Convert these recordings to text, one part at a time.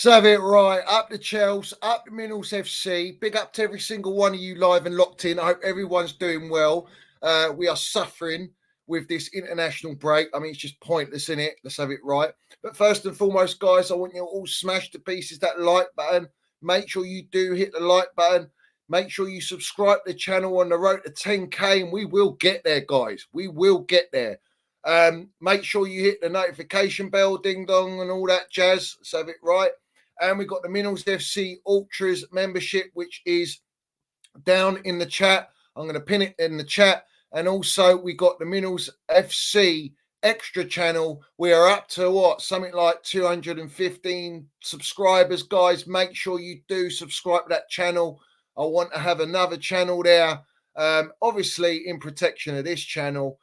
So have it right. Up the Chelsea, up the Minerals FC. Big up to every single one of you live and locked in. I hope everyone's doing well. We are suffering with this international break. I mean, it's just pointless, isn't it? Let's have it right. But first and foremost, guys, I want you all smash to pieces that like button. Make sure you do hit the like button. Make sure you subscribe to the channel on the road to 10K, and we will get there, guys. We will get there. Make sure you hit the notification bell, ding dong, and all that jazz. Let's have it right. And we've got the Minerals FC Ultras membership, which is down in the chat. I'm going to pin it in the chat. And also, we got the Minerals FC Extra channel. We are up to what? Something like 215 subscribers, guys. Make sure you do subscribe to that channel. I want to have another channel there, obviously in protection of this channel.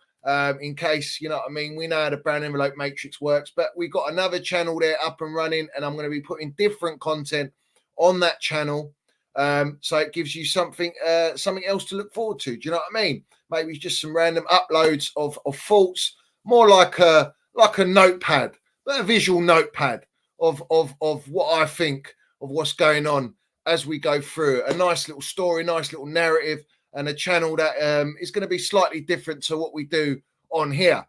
In case, you know what I mean, we know how the brand envelope matrix works, but we've got another channel there up and running, and I'm going to be putting different content on that channel. So it gives you something else to look forward to. Do you know what I mean? Maybe just some random uploads of thoughts, more like a notepad, but a visual notepad of what I think of what's going on as we go through. A nice little story, nice little narrative, and a channel that is going to be slightly different to what we do on here.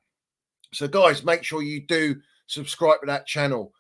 So, guys, make sure you do subscribe to that channel.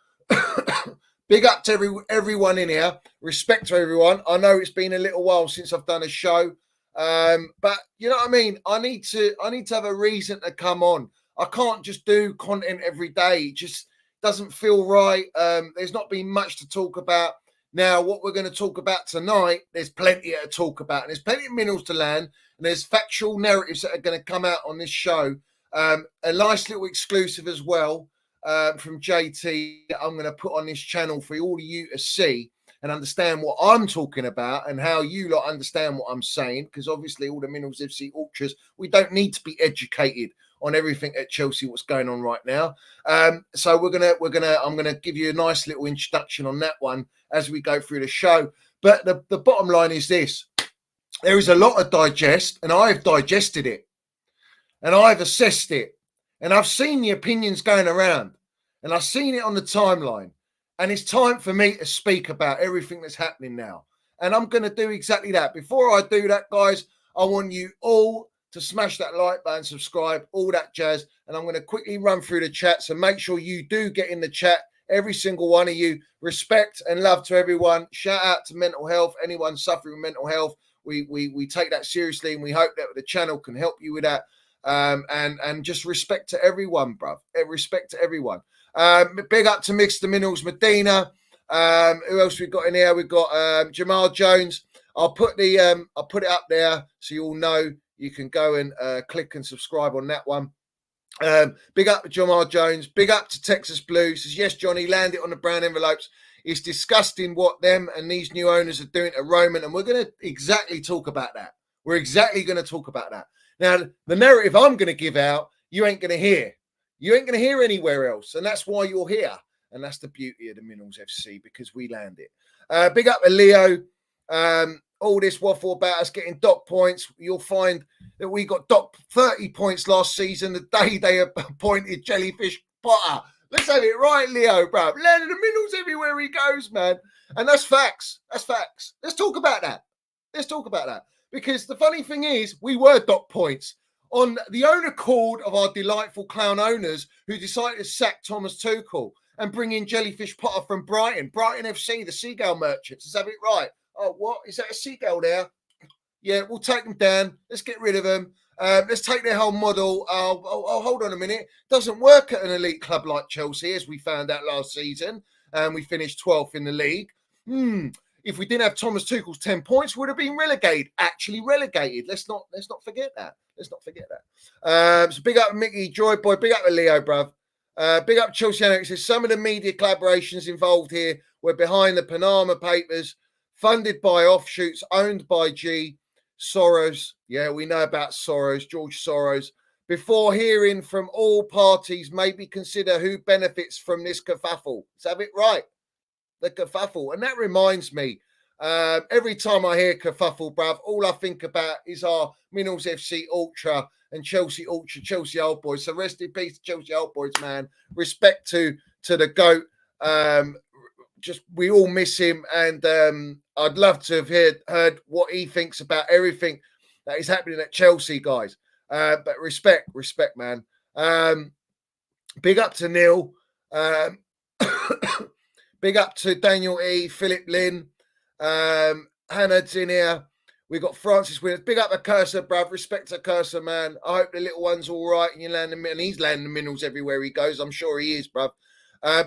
Big up to everyone in here. Respect to everyone. I know it's been a little while since I've done a show, but you know what I mean. I need to have a reason to come on. I can't just do content every day. It just doesn't feel right. There's not been much to talk about. Now, what we're going to talk about tonight, there's plenty to talk about. And there's plenty of minerals to land. And there's factual narratives that are going to come out on this show. A nice little exclusive as well from JT that I'm going to put on this channel for all of you to see and understand what I'm talking about and how you lot understand what I'm saying. Because obviously all the Minerals FC Ultras, we don't need to be educated on everything at Chelsea, what's going on right now. So I'm gonna give you a nice little introduction on that one as we go through the show. But the bottom line is this: there is a lot to digest, and I've digested it, and I've assessed it, and I've seen the opinions going around, and I've seen it on the timeline, and it's time for me to speak about everything that's happening now. And I'm going to do exactly that. Before I do that, guys, I want you all to smash that like button, subscribe, all that jazz. And I'm going to quickly run through the chat. So make sure you do get in the chat. Every single one of you. Respect and love to everyone. Shout out to mental health. Anyone suffering with mental health, we take that seriously, and we hope that the channel can help you with that. And just respect to everyone, bruv. Respect to everyone. Big up to Mr. Minerals Medina. Who else we got in here? We've got Jamal Jones. I'll put it up there so you all know. You can go and click and subscribe on that one. Big up to Jamal Jones. Big up to Texas Blue. Says, yes, Johnny, land it on the brown envelopes. It's disgusting what them and these new owners are doing to Roman. And we're going to exactly talk about that. We're exactly going to talk about that. Now, the narrative I'm going to give out, you ain't going to hear. You ain't going to hear anywhere else. And that's why you're here. And that's the beauty of the Minerals FC, because we land it. Big up to Leo. All this waffle about us getting dock points, you'll find that we got docked 30 points last season, the day they appointed Jellyfish Potter. Let's have it right, Leo, bro. Landing the Minerals everywhere he goes, man. And that's facts. That's facts. Let's talk about that. Because the funny thing is, we were docked points on the own accord of our delightful clown owners who decided to sack Thomas Tuchel and bring in Jellyfish Potter from Brighton FC, the Seagull Merchants. Let's have it right. Oh, what? Is that a seagull there? Yeah, we'll take them down. Let's get rid of them. Let's take their whole model. Oh, hold on a minute. Doesn't work at an elite club like Chelsea, as we found out last season. And we finished 12th in the league. If we didn't have Thomas Tuchel's 10 points, would have been relegated. Actually relegated. Let's not forget that. So big up Mickey, Joy Boy. Big up to Leo, bruv. Big up Chelsea Annex. Says some of the media collaborations involved here were behind the Panama Papers, funded by offshoots, owned by G. Soros. Yeah, we know about Soros, George Soros. Before hearing from all parties, maybe consider who benefits from this kerfuffle. Let's have it right. The kerfuffle. And that reminds me, every time I hear kerfuffle, bruv, all I think about is our Minerals FC Ultra and Chelsea Ultra, Chelsea Old Boys. So rest in peace to Chelsea Old Boys, man. Respect to the GOAT. just we all miss him, and I'd love to have heard what he thinks about everything that is happening at Chelsea, guys. But respect, man. Big up to Neil. Big up to Daniel E, Philip Lynn, Hannah's in here. We've got Francis Winners. Big up to Cursor, bruv. Respect to Cursor, man. I hope the little one's all right and you land the and he's landing the minerals everywhere he goes. I'm sure he is, bruv.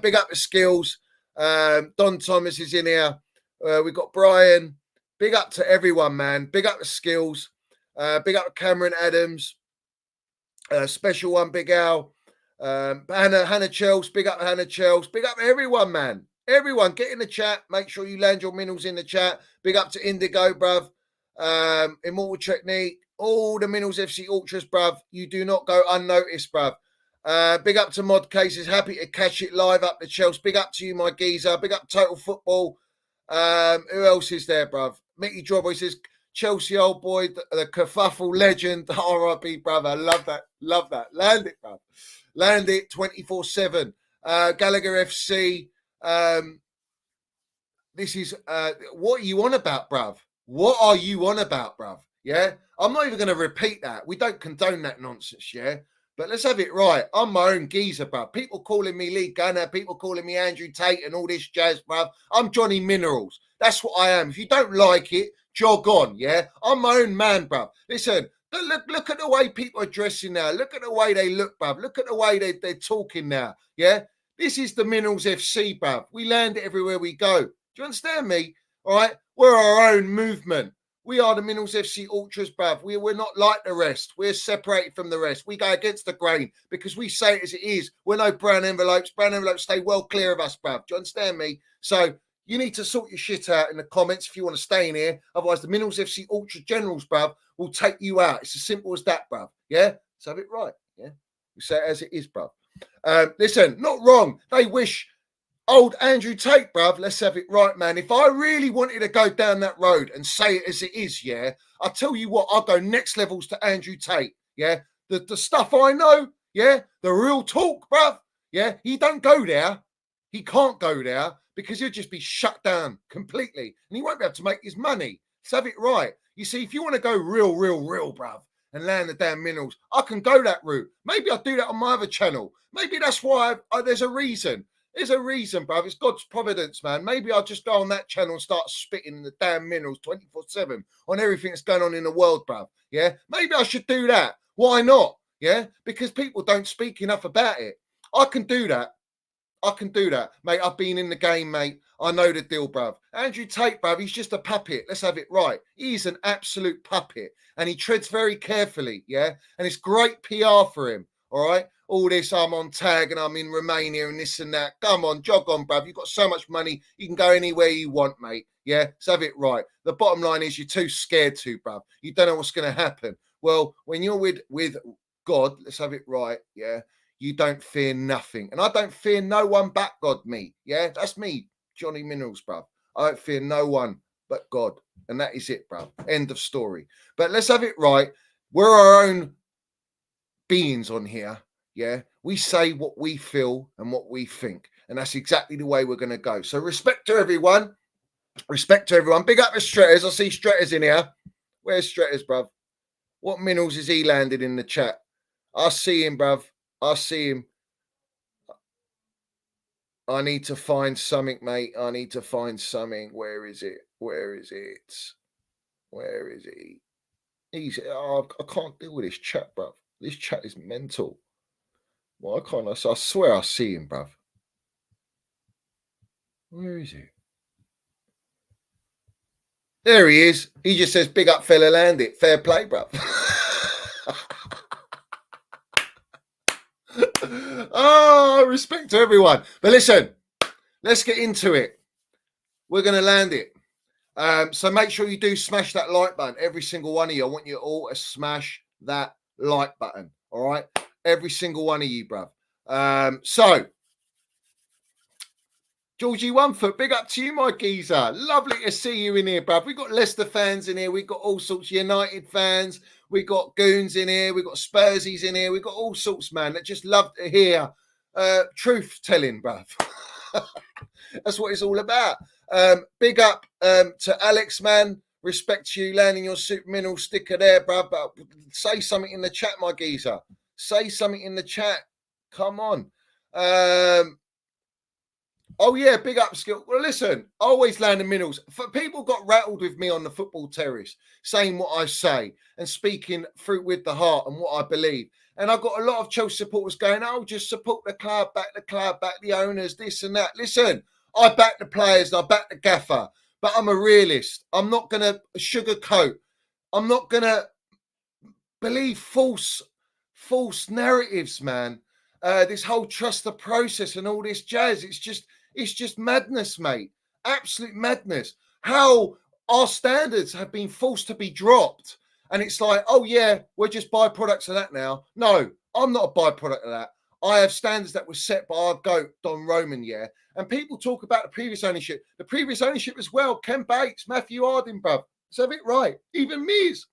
Big up to Skills. Don Thomas is in here. We've got Brian. Big up to everyone, man. Big up to Skills. Big up to Cameron Adams. Special one, Big Al. Hannah Chels. Big up to Hannah Chels. Big up to everyone, man. Everyone, get in the chat. Make sure you land your minerals in the chat. Big up to Indigo, bruv. Immortal Technique. All the Minerals FC Ultras, bruv. You do not go unnoticed, bruv. Big up to Mod Cases. Happy to catch it live up to Chelsea. Big up to you, my geezer. Big up Total Football. Who else is there, bruv? Mickey Drawboy says, Chelsea old boy, the kerfuffle legend. RIP, bruv. I love that. Love that. Land it, bruv. Land it 24/7. Gallagher FC. This is what are you on about, bruv? What are you on about, bruv? Yeah, I'm not even going to repeat that. We don't condone that nonsense, yeah. But let's have it right. I'm my own geezer, bruv. People calling me Lee Gunner, people calling me Andrew Tate and all this jazz, bruv. I'm Johnny Minerals. That's what I am. If you don't like it, jog on, yeah. I'm my own man, bruv. Listen, look at the way people are dressing now. Look at the way they look, bruv. Look at the way they're talking now, yeah. This is the Minerals FC, bruv. We land it everywhere we go. Do you understand me? All right. We're our own movement. We are the Minerals FC Ultras, bruv. We're not like the rest. We're separated from the rest. We go against the grain because we say it as it is. We're no brown envelopes. Brown envelopes stay well clear of us, bruv. Do you understand me? So you need to sort your shit out in the comments if you want to stay in here. Otherwise, the Minerals FC Ultra Generals, bruv, will take you out. It's as simple as that, bruv. Yeah? Let's have it right. Yeah? We say it as it is, bruv. Listen, not wrong. They wish old Andrew Tate, bruv. Let's have it right, man. If I really wanted to go down that road and say it as it is, yeah, I'll tell you what, I'll go next levels to Andrew Tate, yeah. The stuff I know, yeah, the real talk, bruv, yeah, he don't go there. He can't go there because he'll just be shut down completely and he won't be able to make his money. Let's have it right. You see, if you want to go real, bruv, and land the damn minerals, I can go that route. Maybe I'll do that on my other channel. Maybe that's why there's a reason. There's a reason, bruv. It's God's providence, man. Maybe I'll just go on that channel and start spitting the damn minerals 24/7 on everything that's going on in the world, bruv. Yeah? Maybe I should do that. Why not? Yeah? Because people don't speak enough about it. I can do that. I can do that. Mate, I've been in the game, mate. I know the deal, bruv. Andrew Tate, bruv, he's just a puppet. Let's have it right. He's an absolute puppet. And he treads very carefully, yeah? And it's great PR for him, all right? All this, I'm on tag and I'm in Romania and this and that. Come on, jog on, bruv. You've got so much money. You can go anywhere you want, mate. Yeah, let's have it right. The bottom line is you're too scared to, bruv. You don't know what's going to happen. Well, when you're with God, let's have it right, yeah? You don't fear nothing. And I don't fear no one but God, me. Yeah, that's me, Johnny Minerals, bruv. I don't fear no one but God. And that is it, bruv. End of story. But let's have it right. We're our own beings on here. Yeah, we say what we feel and what we think. And that's exactly the way we're going to go. So respect to everyone. Respect to everyone. Big up to Stretters. I see Stretters in here. Where's Stretters, bruv? What minerals is he landed in the chat? I see him, bruv. I see him. I need to find something, mate. I need to find something. Where is it? Where is it? Where is he? I can't deal with this chat, bruv. This chat is mental. Why can't I? I swear I see him, bruv. Where is he? There he is. He just says, big up, fella, land it. Fair play, bruv. Oh, respect to everyone. But listen, let's get into it. We're going to land it. So make sure you do smash that like button. Every single one of you. I want you all to smash that like button. All right? Every single one of you, bruv. So, Georgie Onefoot, big up to you, my geezer. Lovely to see you in here, bruv. We've got Leicester fans in here. We've got all sorts of United fans. We've got Goons in here. We've got Spursies in here. We've got all sorts, man, that just love to hear truth telling, bruv. That's what it's all about. Big up to Alex, man. Respect to you landing your super mineral sticker there, bruv. But say something in the chat, my geezer. Say something in the chat. Come on. Oh, yeah, big up skill. Well, listen, I always land the minerals. For people got rattled with me on the football terrace, saying what I say and speaking through with the heart and what I believe. And I've got a lot of Chelsea supporters going, oh, just support the club, back the owners, this and that. Listen, I back the players, I back the gaffer, but I'm a realist. I'm not going to sugarcoat. I'm not going to believe false narratives, man. This whole trust the process and all this jazz. It's just madness, mate. Absolute madness. How our standards have been forced to be dropped. And it's like, oh, yeah, we're just byproducts of that now. No, I'm not a byproduct of that. I have standards that were set by our GOAT, Don Roman, yeah. And people talk about the previous ownership. The previous ownership as well, Ken Bates, Matthew Harding, bruv. Let's have it right. Even Miz.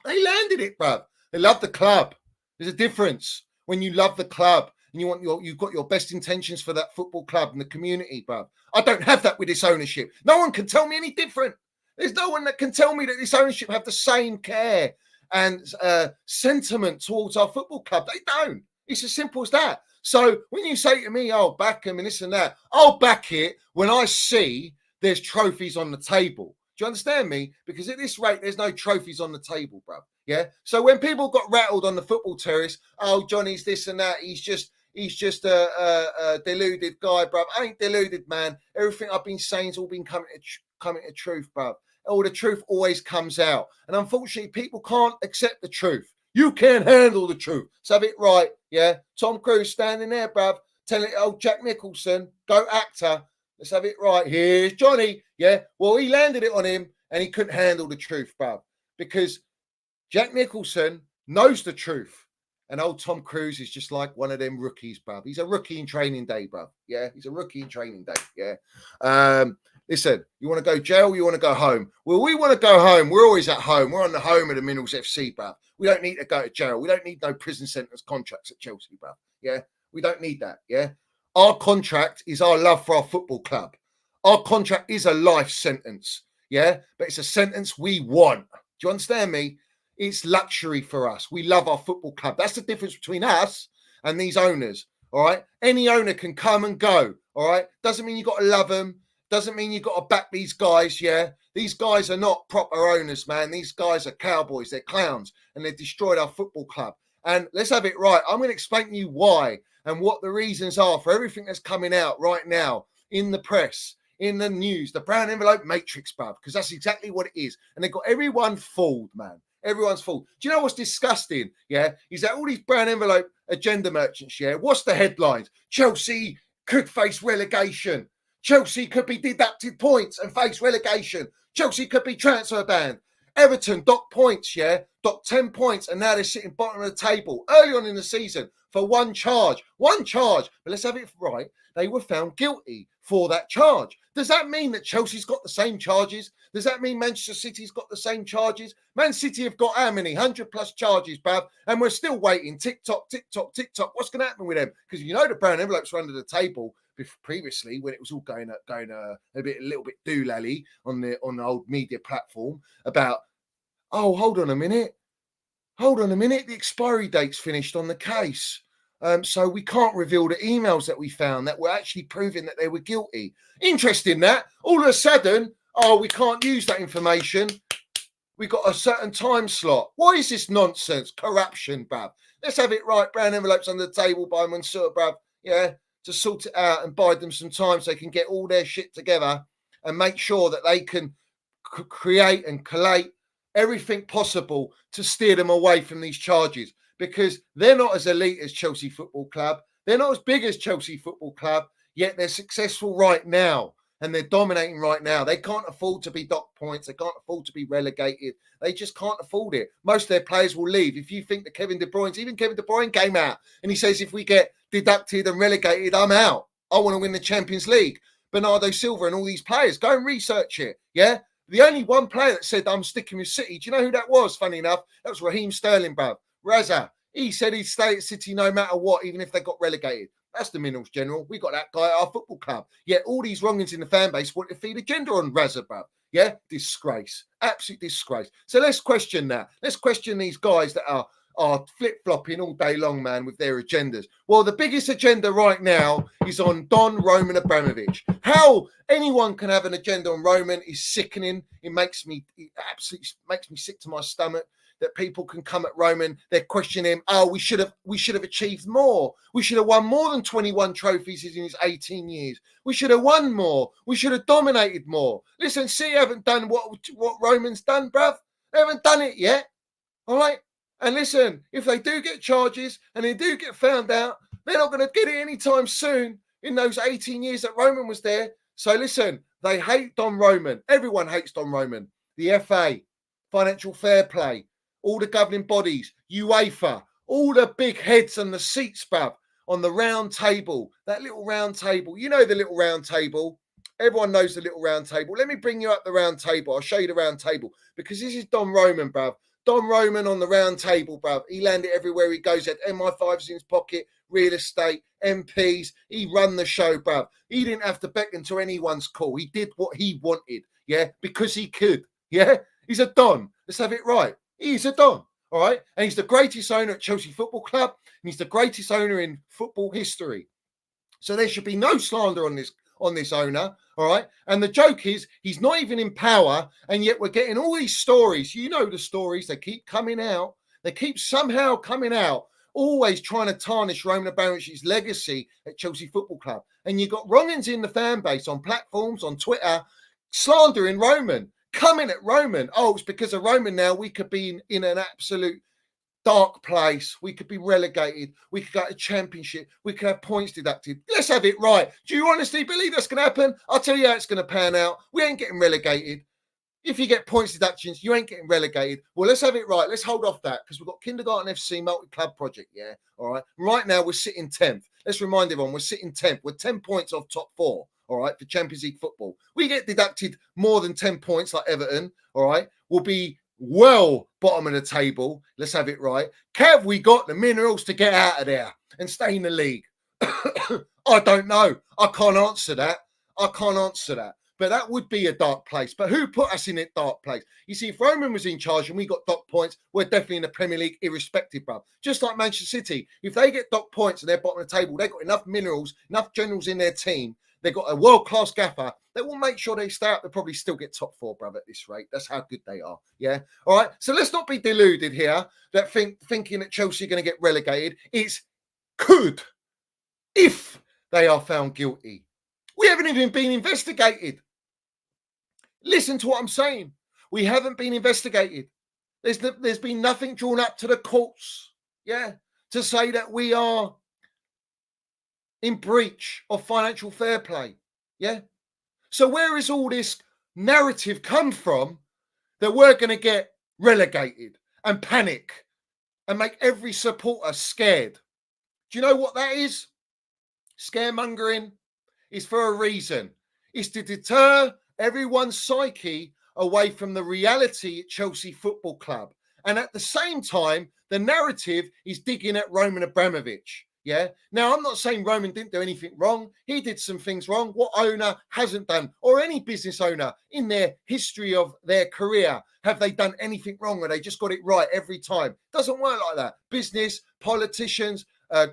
They landed it, bruv. They love the club. There's a difference when you love the club and you've got your best intentions for that football club and the community, bruv. I don't have that with this ownership. No one can tell me any different. There's no one that can tell me that this ownership have the same care and sentiment towards our football club. They don't. It's as simple as that. So when you say to me, oh, back him and this and that, I'll back it when I see there's trophies on the table. Do you understand me? Because at this rate, there's no trophies on the table, bruv. Yeah. So when people got rattled on the football terrace, oh, Johnny's this and that, he's just a deluded guy, bruv. I ain't deluded, man. Everything I've been saying's all been coming to truth, bruv. All the truth always comes out. And unfortunately, people can't accept the truth. You can't handle the truth. So have it right, yeah? Tom Cruise standing there, bruv, telling old Jack Nicholson, go actor. Let's have it right. Here's Johnny, yeah? Well, he landed it on him and he couldn't handle the truth, bruv. Because Jack Nicholson knows the truth. And old Tom Cruise is just like one of them rookies, bruv. He's a rookie in training day, bruv. Yeah, he's a rookie in training day, yeah? Listen, you want to go jail, you want to go home? Well, we want to go home. We're always at home. We're on the home of the Minerals FC, bruv. We don't need to go to jail. We don't need no prison sentence contracts at Chelsea, bruv. Yeah, we don't need that, yeah? Our contract is our love for our football club. Our contract is a life sentence, yeah? But it's a sentence we want. Do you understand me? It's luxury for us. We love our football club. That's the difference between us and these owners, all right? Any owner can come and go, all right? Doesn't mean you got to love them. Doesn't mean you got to back these guys, yeah? These guys are not proper owners, man. These guys are cowboys. They're clowns, and they've destroyed our football club. And let's have it right. I'm going to explain to you why and what the reasons are for everything that's coming out right now in the press, in the news, the brown envelope matrix, bruv, because that's exactly what it is. And they've got everyone fooled, man. Everyone's fooled. Do you know what's disgusting? Yeah, is that all these brown envelope agenda merchants, yeah? What's the headlines? Chelsea could face relegation. Chelsea could be deducted points and face relegation. Chelsea could be transfer banned. Everton docked points, yeah? Docked 10 points, and now they're sitting bottom of the table early on in the season for one charge. One charge. But let's have it right. They were found guilty for that charge. Does that mean that Chelsea's got the same charges? Does that mean Manchester City's got the same charges? Man City have got how many? 100 plus charges, bruv. And we're still waiting. Tick tock, tick tock, tick tock. What's going to happen with them? Because you know the brown envelopes were under the table previously when it was all going a little bit doolally on the old media platform about, oh, hold on a minute, the expiry date's finished on the case, so we can't reveal the emails that we found that were actually proving that they were guilty. Interesting that all of a sudden, oh, we can't use that information, we got a certain time slot. Why is this nonsense? Corruption, bruv. Let's have it right. Brown envelopes under the table by Mansour, bruv, yeah, to sort it out and buy them some time so they can get all their shit together and make sure that they can create and collate everything possible to steer them away from these charges, because they're not as elite as Chelsea Football Club. They're not as big as Chelsea Football Club, yet they're successful right now and they're dominating right now. They can't afford to be docked points. They can't afford to be relegated. They just can't afford it. Most of their players will leave. If you think that Kevin De Bruyne came out and he says, if we get deducted and relegated, I'm out. I want to win the Champions League. Bernardo Silva and all these players, go and research it. Yeah. The only one player that said, I'm sticking with City. Do you know who that was? Funny enough, that was Raheem Sterling, bruv. Raza. He said he'd stay at City no matter what, even if they got relegated. That's the Minerals General. We got that guy at our football club. Yet all these wrongings in the fan base want to feed a gender on Razza, bruv. Yeah, disgrace, absolute disgrace. So let's question that. Let's question these guys that are flip-flopping all day long, man, with their agendas. Well, the biggest agenda right now is on Don Roman Abramovich. How anyone can have an agenda on Roman is sickening. It absolutely makes me sick to my stomach that people can come at Roman. They're questioning him. Oh, we should have achieved more. We should have won more than 21 trophies in his 18 years. We should have won more. We should have dominated more. Listen, City haven't done what Roman's done, bruv. They haven't done it yet. All right? And listen, if they do get charges and they do get found out, they're not going to get it anytime soon in those 18 years that Roman was there. So listen, they hate Don Roman. Everyone hates Don Roman. The FA, Financial Fair Play, all the governing bodies, UEFA, all the big heads and the seats, bruv, on the round table, that little round table. You know the little round table. Everyone knows the little round table. Let me bring you up the round table. I'll show you the round table because this is Don Roman, bruv. Don Roman on the round table, bruv. He landed everywhere he goes. He had MI5s in his pocket, real estate, MPs. He run the show, bruv. He didn't have to beckon to anyone's call. He did what he wanted, yeah, because he could, yeah. He's a Don. Let's have it right. He's a Don, all right? And he's the greatest owner at Chelsea Football Club. And he's the greatest owner in football history. So there should be no slander on this owner, all right? And the joke is he's not even in power, and yet we're getting all these stories. You know the stories. They keep coming out. They keep somehow coming out, always trying to tarnish Roman Abramovich's legacy at Chelsea Football Club. And you've got wrongins in the fan base on platforms, on Twitter, slandering Roman, coming at Roman. Oh, it's because of Roman now we could be in an absolute dark place. We could be relegated. We could go to championship. We could have points deducted. Let's have it right. Do you honestly believe that's going to happen? I'll tell you how it's going to pan out. We ain't getting relegated. If you get points deductions, you ain't getting relegated. Well, let's have it right. Let's hold off that because we've got Kindergarten FC multi-club project, yeah? All right. Right now, we're sitting 10th. Let's remind everyone, we're sitting 10th. We're 10 points off top 4, all right, for Champions League football. We get deducted more than 10 points like Everton, all right? We'll be well bottom of the table. Let's have it right. Have we got the minerals to get out of there and stay in the league? I don't know. I can't answer that. But that would be a dark place. But who put us in a dark place? You see, if Roman was in charge and we got dock points, we're definitely in the Premier League irrespective, bruv. Just like Manchester City. If they get dock points and they're bottom of the table, they've got enough minerals, enough generals in their team. They've got a world-class gaffer that will make sure they stay up. They'll probably still get top 4, bruv, at this rate. That's how good they are, yeah? All right? So let's not be deluded here that thinking that Chelsea are going to get relegated. It's could if they are found guilty. We haven't even been investigated. Listen to what I'm saying. We haven't been investigated. There's been nothing drawn up to the courts, yeah, to say that we are in breach of financial fair play, yeah? So where is all this narrative come from that we're going to get relegated and panic and make every supporter scared? Do you know what that is? Scaremongering is for a reason. It's to deter everyone's psyche away from the reality at Chelsea Football Club. And at the same time, the narrative is digging at Roman Abramovich. Yeah. Now, I'm not saying Roman didn't do anything wrong. He did some things wrong. What owner hasn't done, or any business owner in their history of their career, have they done anything wrong or they just got it right every time? Doesn't work like that. Business, politicians,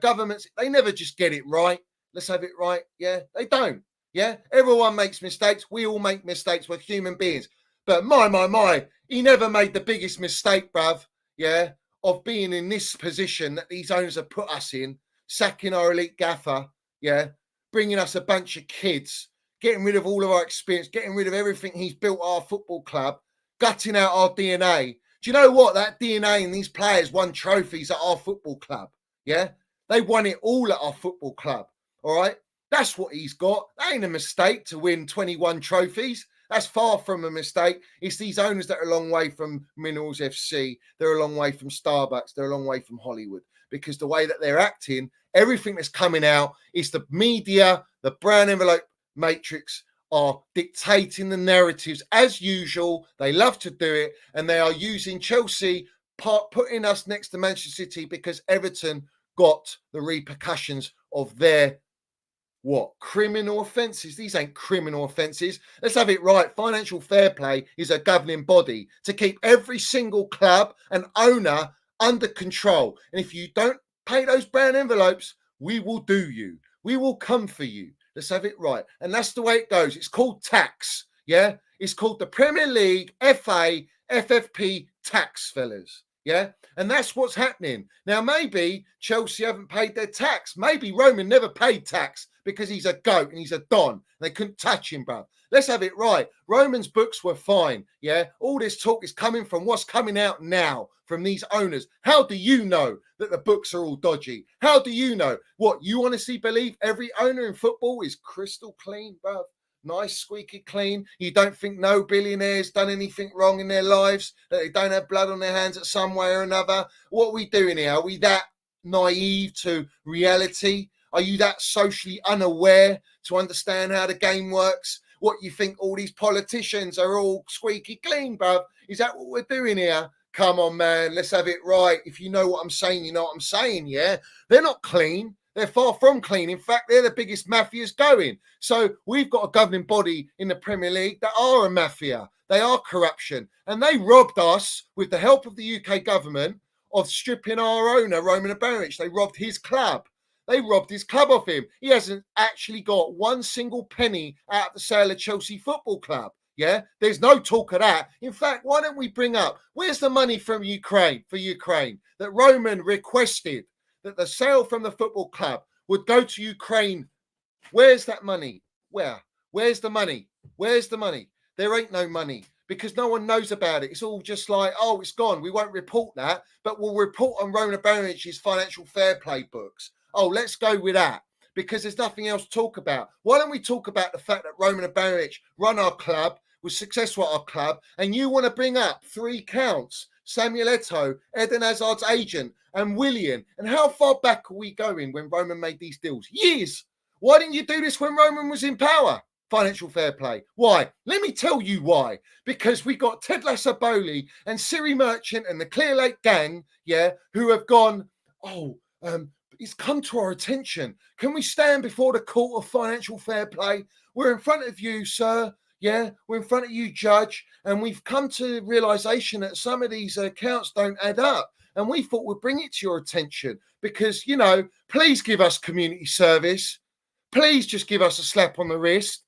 governments, they never just get it right. Let's have it right. Yeah, they don't. Yeah, everyone makes mistakes. We all make mistakes. We're human beings. But my, he never made the biggest mistake, bruv. Yeah, of being in this position that these owners have put us in, sacking our elite gaffer. Yeah, bringing us a bunch of kids, getting rid of all of our experience, getting rid of everything he's built our football club, gutting out our DNA. Do you know what? That DNA and these players won trophies at our football club. Yeah, they won it all at our football club. All right. That's what he's got. That ain't a mistake to win 21 trophies. That's far from a mistake. It's these owners that are a long way from Minerals FC. They're a long way from Starbucks. They're a long way from Hollywood. Because the way that they're acting, everything that's coming out is the media, the brown envelope matrix are dictating the narratives as usual. They love to do it. And they are using Chelsea, putting us next to Manchester City because Everton got the repercussions of their criminal offences. These ain't criminal offences. Let's have it right. Financial fair play is a governing body to keep every single club and owner under control. And if you don't pay those brown envelopes, we will do you. We will come for you. Let's have it right. And that's the way it goes. It's called tax. Yeah. It's called the Premier League, FA, FFP tax, fellas. Yeah. And that's what's happening. Now, maybe Chelsea haven't paid their tax. Maybe Roman never paid tax because he's a goat and he's a don. They couldn't touch him, bro. Let's have it right. Roman's books were fine. Yeah. All this talk is coming from what's coming out now from these owners. How do you know that the books are all dodgy? How do you know? What, you honestly believe every owner in football is crystal clean, bro? Nice, squeaky clean. You don't think no billionaires done anything wrong in their lives, that they don't have blood on their hands at some way or another? What are we doing here? Are we that naive to reality? Are you that socially unaware to understand how the game works? What, you think all these politicians are all squeaky clean, bruv? Is that what we're doing here? Come on, man. Let's have it right. If you know what I'm saying, you know what I'm saying, yeah? They're not clean. They're far from clean. In fact, they're the biggest mafias going. So we've got a governing body in the Premier League that are a mafia. They are corruption. And they robbed us, with the help of the UK government, of stripping our owner, Roman Abramovic. They robbed his club. They robbed his club off him. He hasn't actually got one single penny out of the sale of Chelsea Football Club. Yeah, there's no talk of that. In fact, why don't we bring up, where's the money from Ukraine, for Ukraine, that Roman requested that the sale from the football club would go to Ukraine? Where's that money? Where's the money? Where's the money? There ain't no money because no one knows about it. It's all just like, oh, it's gone. We won't report that, but we'll report on Roman Abramovic's financial fair play books. Oh, let's go with that because there's nothing else to talk about. Why don't we talk about the fact that Roman Abramovich run our club, was successful at our club, and you want to bring up 3 counts, Samuel Eto'o, Eden Hazard's agent, and Willian. And how far back are we going when Roman made these deals? Years. Why didn't you do this when Roman was in power? Financial fair play. Why? Let me tell you why. Because we got Ted Lasso-Bowley and Siri Merchant and the Clear Lake gang, yeah, who have gone, it's come to our attention. Can we stand before the court of financial fair play? We're in front of you, sir. Yeah, we're in front of you, judge. And we've come to the realization that some of these accounts don't add up. And we thought we'd bring it to your attention because, you know, please give us community service. Please just give us a slap on the wrist.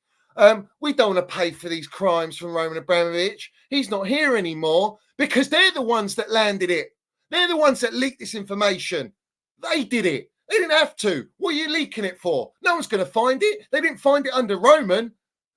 We don't want to pay for these crimes from Roman Abramovich. He's not here anymore because they're the ones that landed it. They're the ones that leaked this information. They did it. They didn't have to. What are you leaking it for? No one's going to find it. They didn't find it under Roman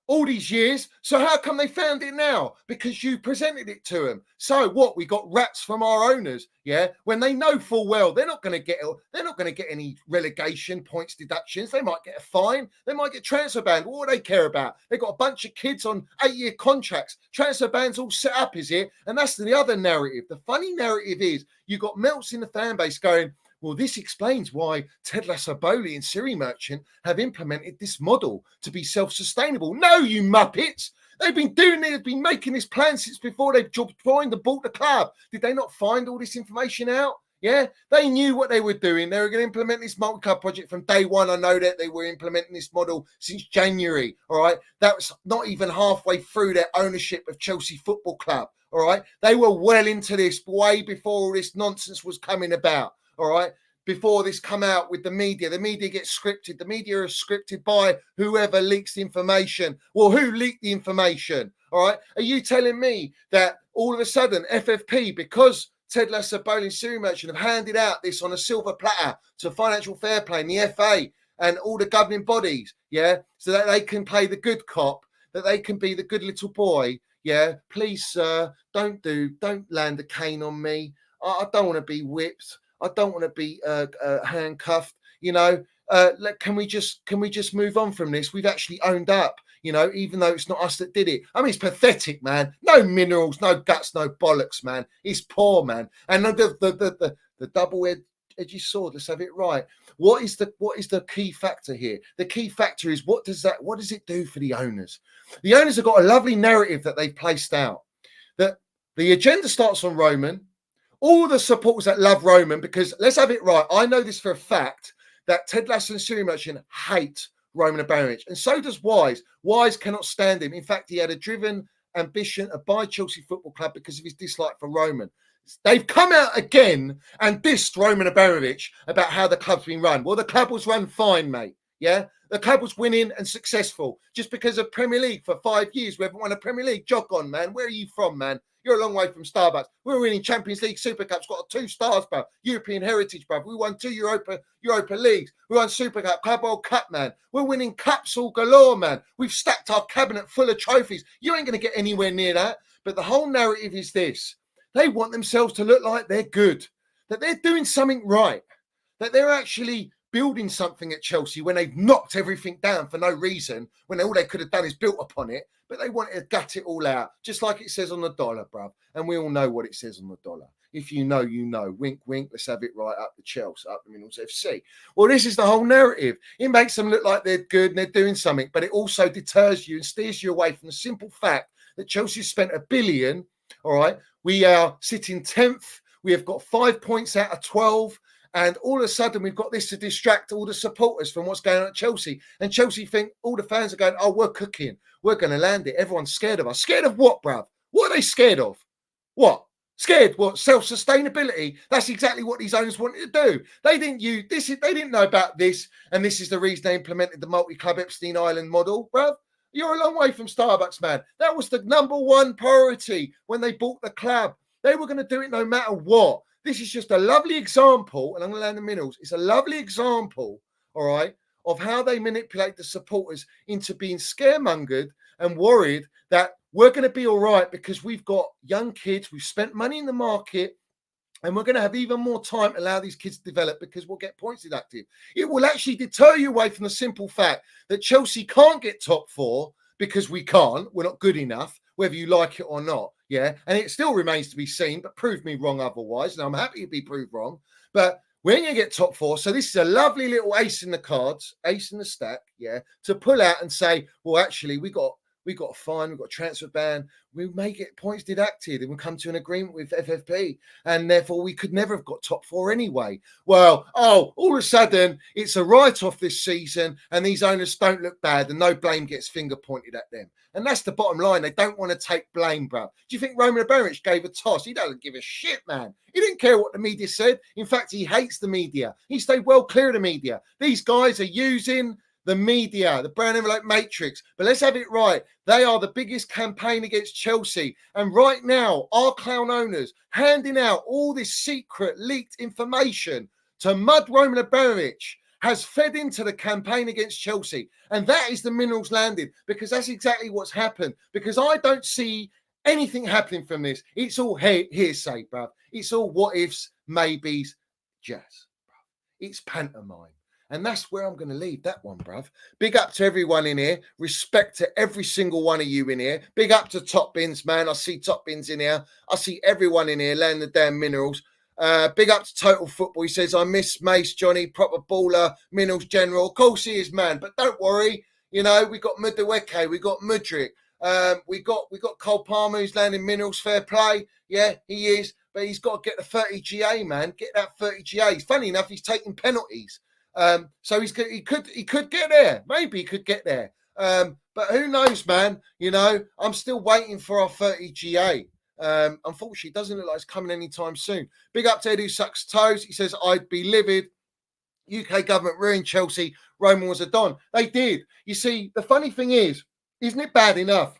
all these years. So how come they found it now? Because you presented it to them. So what? We got rats from our owners, yeah? When they know full well they're not going to get any relegation points deductions. They might get a fine. They might get transfer banned. What do they care about? They got a bunch of kids on 8-year contracts. Transfer bans all set up, is it? And that's the other narrative. The funny narrative is you got melts in the fan base going, well, this explains why Ted Lasso-Bowley and Siri Merchant have implemented this model to be self-sustainable. No, you muppets. They've been doing it. They've been making this plan since before they joined and bought the club. Did they not find all this information out? Yeah, they knew what they were doing. They were going to implement this multi-club project from day one. I know that they were implementing this model since January. All right. That was not even halfway through their ownership of Chelsea Football Club. All right. They were well into this way before all this nonsense was coming about. All right. Before this come out with the media gets scripted. The media is scripted by whoever leaks the information. Well, who leaked the information? All right. Are you telling me that all of a sudden FFP, because Ted Lasso-Bowley and Siri Merchant have handed out this on a silver platter to financial fair play and the FA and all the governing bodies, yeah, so that they can play the good cop, that they can be the good little boy, yeah, please, sir, don't land a cane on me. I don't want to be whipped. I don't want to be handcuffed. You know, can we just move on from this? We've actually owned up. You know, even though it's not us that did it. I mean, it's pathetic, man. No minerals, no guts, no bollocks, man. It's poor, man. And the double-edged sword. Let's have it right. What is the key factor here? The key factor is what does it do for the owners? The owners have got a lovely narrative that they've placed out. That the agenda starts on Roman. All the supporters that love Roman, because let's have it right. I know this for a fact that Ted Lasso and Siri Merchant hate Roman Abramovich, and so does Wise. Wise cannot stand him. In fact, he had a driven ambition to buy Chelsea Football Club because of his dislike for Roman. They've come out again and dissed Roman Abramovich about how the club's been run. Well, the club was run fine, mate. Yeah, the club was winning and successful just because of Premier League for 5 years. We haven't won a Premier League. Jog on, man. Where are you from, man? You're a long way from Starbucks. We're winning Champions League, Super Cups, got 2 stars, bro. European heritage, bro. We won 2 Europa Leagues. We won Super Cup, Club World Cup, man. We're winning cups all galore, man. We've stacked our cabinet full of trophies. You ain't going to get anywhere near that. But the whole narrative is this. They want themselves to look like they're good, that they're doing something right, that they're actually building something at Chelsea when they've knocked everything down for no reason, when all they could have done is built upon it, but they wanted to gut it all out, just like it says on the dollar, bruv. And we all know what it says on the dollar. If you know, you know. Wink, wink. Let's have it right up the Chelsea, up the Minerals FC. Well, this is the whole narrative. It makes them look like they're good and they're doing something, but it also deters you and steers you away from the simple fact that Chelsea spent $1 billion, all right? We are sitting 10th. We have got 5 points out of 12. And all of a sudden, we've got this to distract all the supporters from what's going on at Chelsea. And Chelsea think all the fans are going, oh, we're cooking. We're going to land it. Everyone's scared of us. Scared of what, bruv? What are they scared of? What? Scared? What? Self-sustainability? That's exactly what these owners wanted to do. They didn't use this. They didn't know about this. And this is the reason they implemented the multi-club Epstein Island model, bruv. You're a long way from Starbucks, man. That was the #1 priority when they bought the club. They were going to do it no matter what. This is just a lovely example, and I'm going to land the minerals. It's a lovely example, all right, of how they manipulate the supporters into being scaremongered and worried that we're going to be all right because we've got young kids, we've spent money in the market, and we're going to have even more time to allow these kids to develop because we'll get points deducted. It will actually deter you away from the simple fact that Chelsea can't get top 4 because we can't. We're not good enough, whether you like it or not. Yeah, and it still remains to be seen, but prove me wrong otherwise. And I'm happy to be proved wrong. But we're going to get top 4. So this is a lovely little ace in the cards, ace in the stack, yeah, to pull out and say, well, actually, we got a fine, we've got a transfer ban, we may get points deducted and we'll come to an agreement with FFP. And therefore, we could never have got top 4 anyway. Well, all of a sudden, it's a write-off this season and these owners don't look bad and no blame gets finger pointed at them. And that's the bottom line. They don't want to take blame, bro. Do you think Roman Abramovich gave a toss? He doesn't give a shit, man. He didn't care what the media said. In fact, he hates the media. He stayed well clear of the media. These guys are using the media, the brown envelope matrix. But let's have it right. They are the biggest campaign against Chelsea. And right now, our clown owners handing out all this secret leaked information to mud Roman Abramovich has fed into the campaign against Chelsea. And that is the minerals landed because that's exactly what's happened. Because I don't see anything happening from this. It's all hearsay, bruv. It's all what ifs, maybes, jazz, bruv. It's pantomime. And that's where I'm going to leave that one, bruv. Big up to everyone in here. Respect to every single one of you in here. Big up to Top Bins, man. I see Top Bins in here. I see everyone in here laying the damn minerals. Big up to Total Football. He says, I miss Mace, Johnny, proper baller, minerals general. Of course he is, man. But don't worry. You know, we got Mudaweke. We got Mudrik. We got Cole Palmer who's landing minerals. Fair play. Yeah, he is. But he's got to get the 30 GA, man. Get that 30 GA. Funny enough, he's taking penalties. So he could get there. Maybe he could get there. But who knows, man? You know, I'm still waiting for our 30 GA. Unfortunately, it doesn't look like it's coming anytime soon. Big up to Ed who sucks toes. He says, I'd be livid. UK government ruined Chelsea. Roman was a don. They did. You see, the funny thing is, isn't it bad enough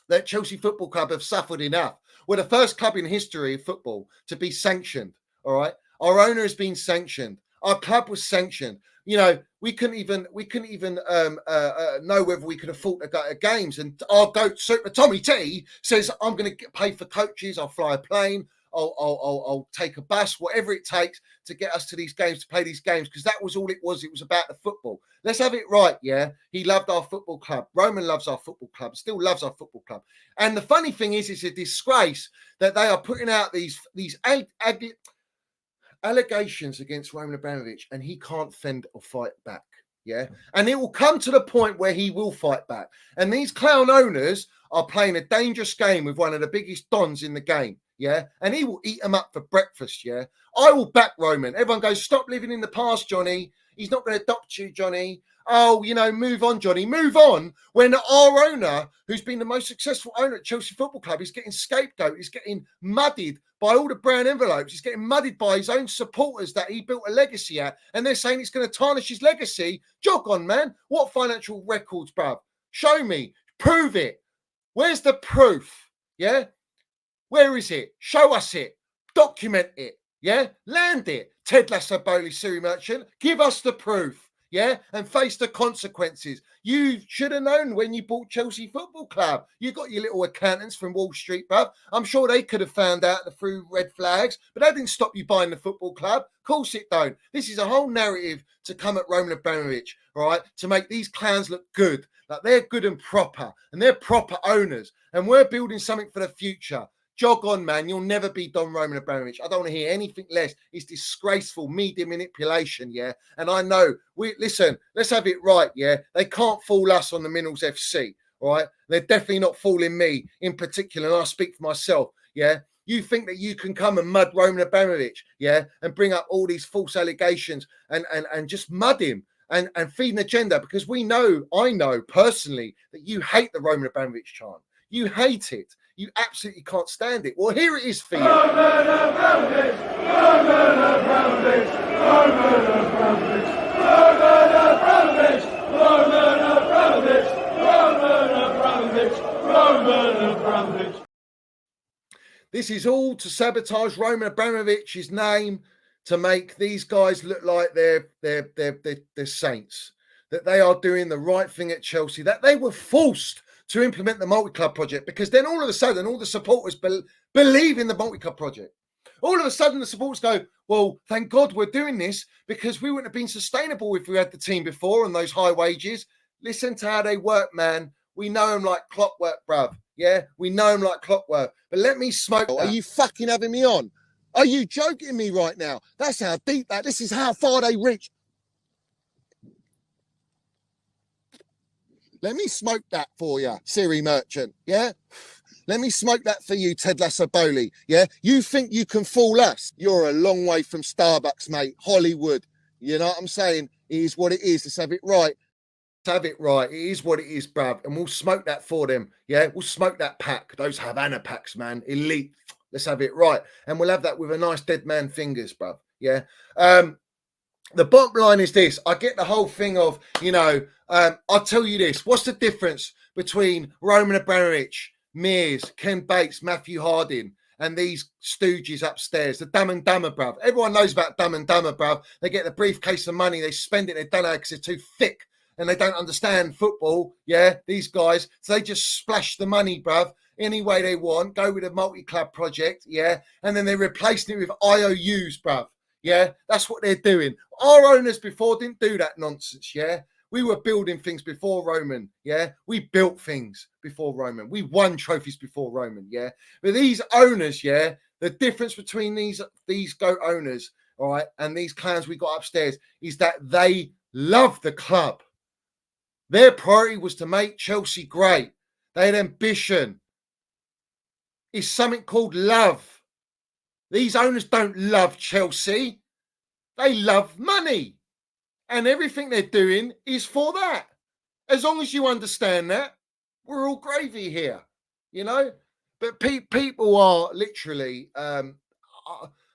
that Chelsea Football Club have suffered enough? We're the first club in history of football to be sanctioned. All right. Our owner has been sanctioned. Our club was sanctioned. You know, we couldn't even know whether we could afford to go to games. And our goat Super Tommy T says, I'm going to get paid for coaches. I'll fly a plane. I'll take a bus, whatever it takes to get us to these games, to play these games, because that was all it was. It was about the football. Let's have it right, yeah? He loved our football club. Roman loves our football club, still loves our football club. And the funny thing is, it's a disgrace that they are putting out these allegations against Roman Abramovich, and he can't fend or fight back, yeah? And it will come to the point where he will fight back. And these clown owners are playing a dangerous game with one of the biggest dons in the game. yeah, and he will eat them up for breakfast, yeah. I will back Roman. Everyone goes, stop living in the past, Johnny. He's not going to adopt you, Johnny. Oh, move on, Johnny. Move on when our owner, who's been the most successful owner at Chelsea Football Club, is getting scapegoated, he's getting muddied by all the brown envelopes. He's getting muddied by his own supporters that he built a legacy at, and they're saying it's going to tarnish his legacy. Jog on, man. What financial records, bruv? Show me. Prove it. Where's the proof? Yeah? Where is it? Show us it. Document it. Yeah? Land it. Ted Lasso, Bowley, Siri Merchant. Give us the proof. Yeah, and face the consequences. You should have known when you bought Chelsea Football Club. You got your little accountants from Wall Street, bruv. I'm sure they could have found out through red flags, but that didn't stop you buying the football club. Of course it don't. This is a whole narrative to come at Roman Abramovic, all right, to make these clowns look good, like they're good and proper, and they're proper owners, and we're building something for the future. Jog on, man. You'll never be Don Roman Abramovich. I don't want to hear anything less. It's disgraceful media manipulation, yeah? And I know, listen, let's have it right, yeah? They can't fool us on the Minerals FC, all right? They're definitely not fooling me in particular, and I speak for myself, yeah? You think that you can come and mud Roman Abramovich, yeah? And bring up all these false allegations and just mud him and feed an agenda, because I know personally that you hate the Roman Abramovich chant. You hate it. You absolutely can't stand it. Well, here it is for you. Roman Abramovich, Roman Abramovich, Roman Abramovich, Roman Abramovich, Roman Abramovich, Roman Abramovich, Roman Abramovich. This is all to sabotage Roman Abramovich's name, to make these guys look like they're saints, that they are doing the right thing at Chelsea, that they were forced to implement the multi-club project, because then all of a sudden, all the supporters believe in the multi-club project. All of a sudden, the supporters go, well, thank God we're doing this, because we wouldn't have been sustainable if we had the team before on those high wages. Listen to how they work, man. We know them like clockwork, bruv. Yeah, we know them like clockwork. But let me smoke that. Are you fucking having me on? Are you joking me right now? That's how deep this is how far they reach. Let me smoke that for you, Siri Merchant, yeah? Let me smoke that for you, Ted Lasso Bowley, yeah? You think you can fool us? You're a long way from Starbucks, mate, Hollywood. You know what I'm saying? It is what it is. Let's have it right. Let's have it right. It is what it is, bruv. And we'll smoke that for them, yeah? We'll smoke that pack. Those Havana packs, man, elite. Let's have it right. And we'll have that with a nice dead man fingers, bruv, yeah? The bottom line is this. I get the whole thing of, I'll tell you this. What's the difference between Roman Abramovich, Mears, Ken Bates, Matthew Harding, and these stooges upstairs, the Dumb and Dumber, bruv? Everyone knows about Dumb and Dumber, bruv. They get the briefcase of money, they spend it, they don't know because they're too thick and they don't understand football, yeah, these guys. So they just splash the money, bruv, any way they want, go with a multi-club project, yeah, and then they're replacing it with IOUs, bruv. Yeah, that's what they're doing. Our owners before didn't do that nonsense, yeah? We were building things before Roman, yeah? We built things before Roman. We won trophies before Roman, yeah? But these owners, yeah, the difference between these goat owners, all right, and these clowns we got upstairs is that they love the club. Their priority was to make Chelsea great. They had ambition. It's something called love. These owners don't love Chelsea. They love money. And everything they're doing is for that. As long as you understand that, we're all gravy here, you know? But people are literally,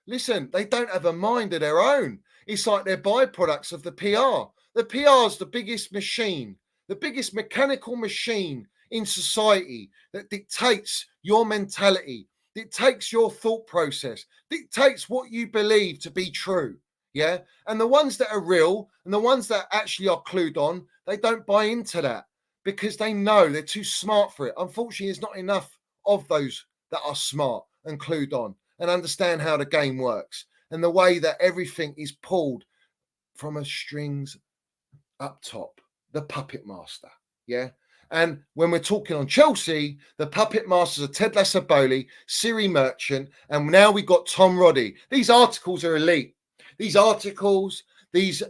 listen, they don't have a mind of their own. It's like they're byproducts of the PR. The PR is the biggest machine, the biggest mechanical machine in society that dictates your mentality, dictates your thought process, dictates what you believe to be true. Yeah. And the ones that are real and the ones that actually are clued on, they don't buy into that because they know they're too smart for it. Unfortunately, there's not enough of those that are smart and clued on and understand how the game works and the way that everything is pulled from a strings up top, the puppet master. Yeah. And when we're talking on Chelsea, the puppet masters are Ted Lasso Bowley, Siri Merchant, and now we've got Tom Roddy. These articles are elite. These articles, these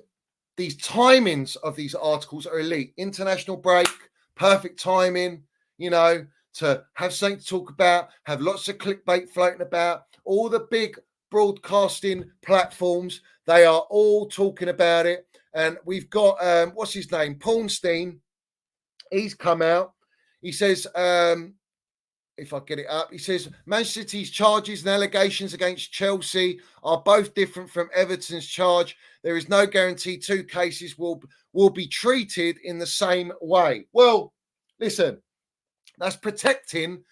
timings of these articles are elite. International break, perfect timing, you know, to have something to talk about, have lots of clickbait floating about. All the big broadcasting platforms, they are all talking about it. And we've got, what's his name? Paulstein. He's come out. He says, if I get it up, he says Manchester City's charges and allegations against Chelsea are both different from Everton's charge. There is no guarantee two cases will be treated in the same way. Well, listen, that's protecting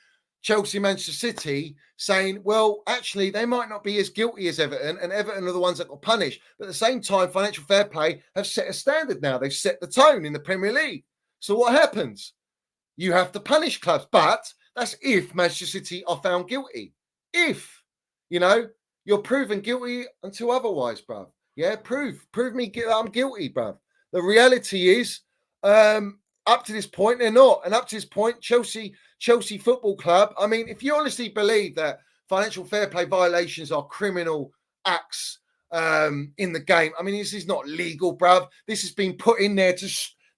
Chelsea, Manchester City, saying, well, actually, they might not be as guilty as Everton, and Everton are the ones that got punished. But at the same time, Financial Fair Play have set a standard now. They've set the tone in the Premier League. So what happens? You have to punish clubs, but that's if Manchester City are found guilty. If, you're proven guilty until otherwise, bruv. Yeah, prove me I'm guilty, bruv. The reality is, up to this point, they're not. And up to this point, Chelsea Football Club, I mean, if you honestly believe that financial fair play violations are criminal acts in the game, I mean, this is not legal, bruv. This has been put in there to...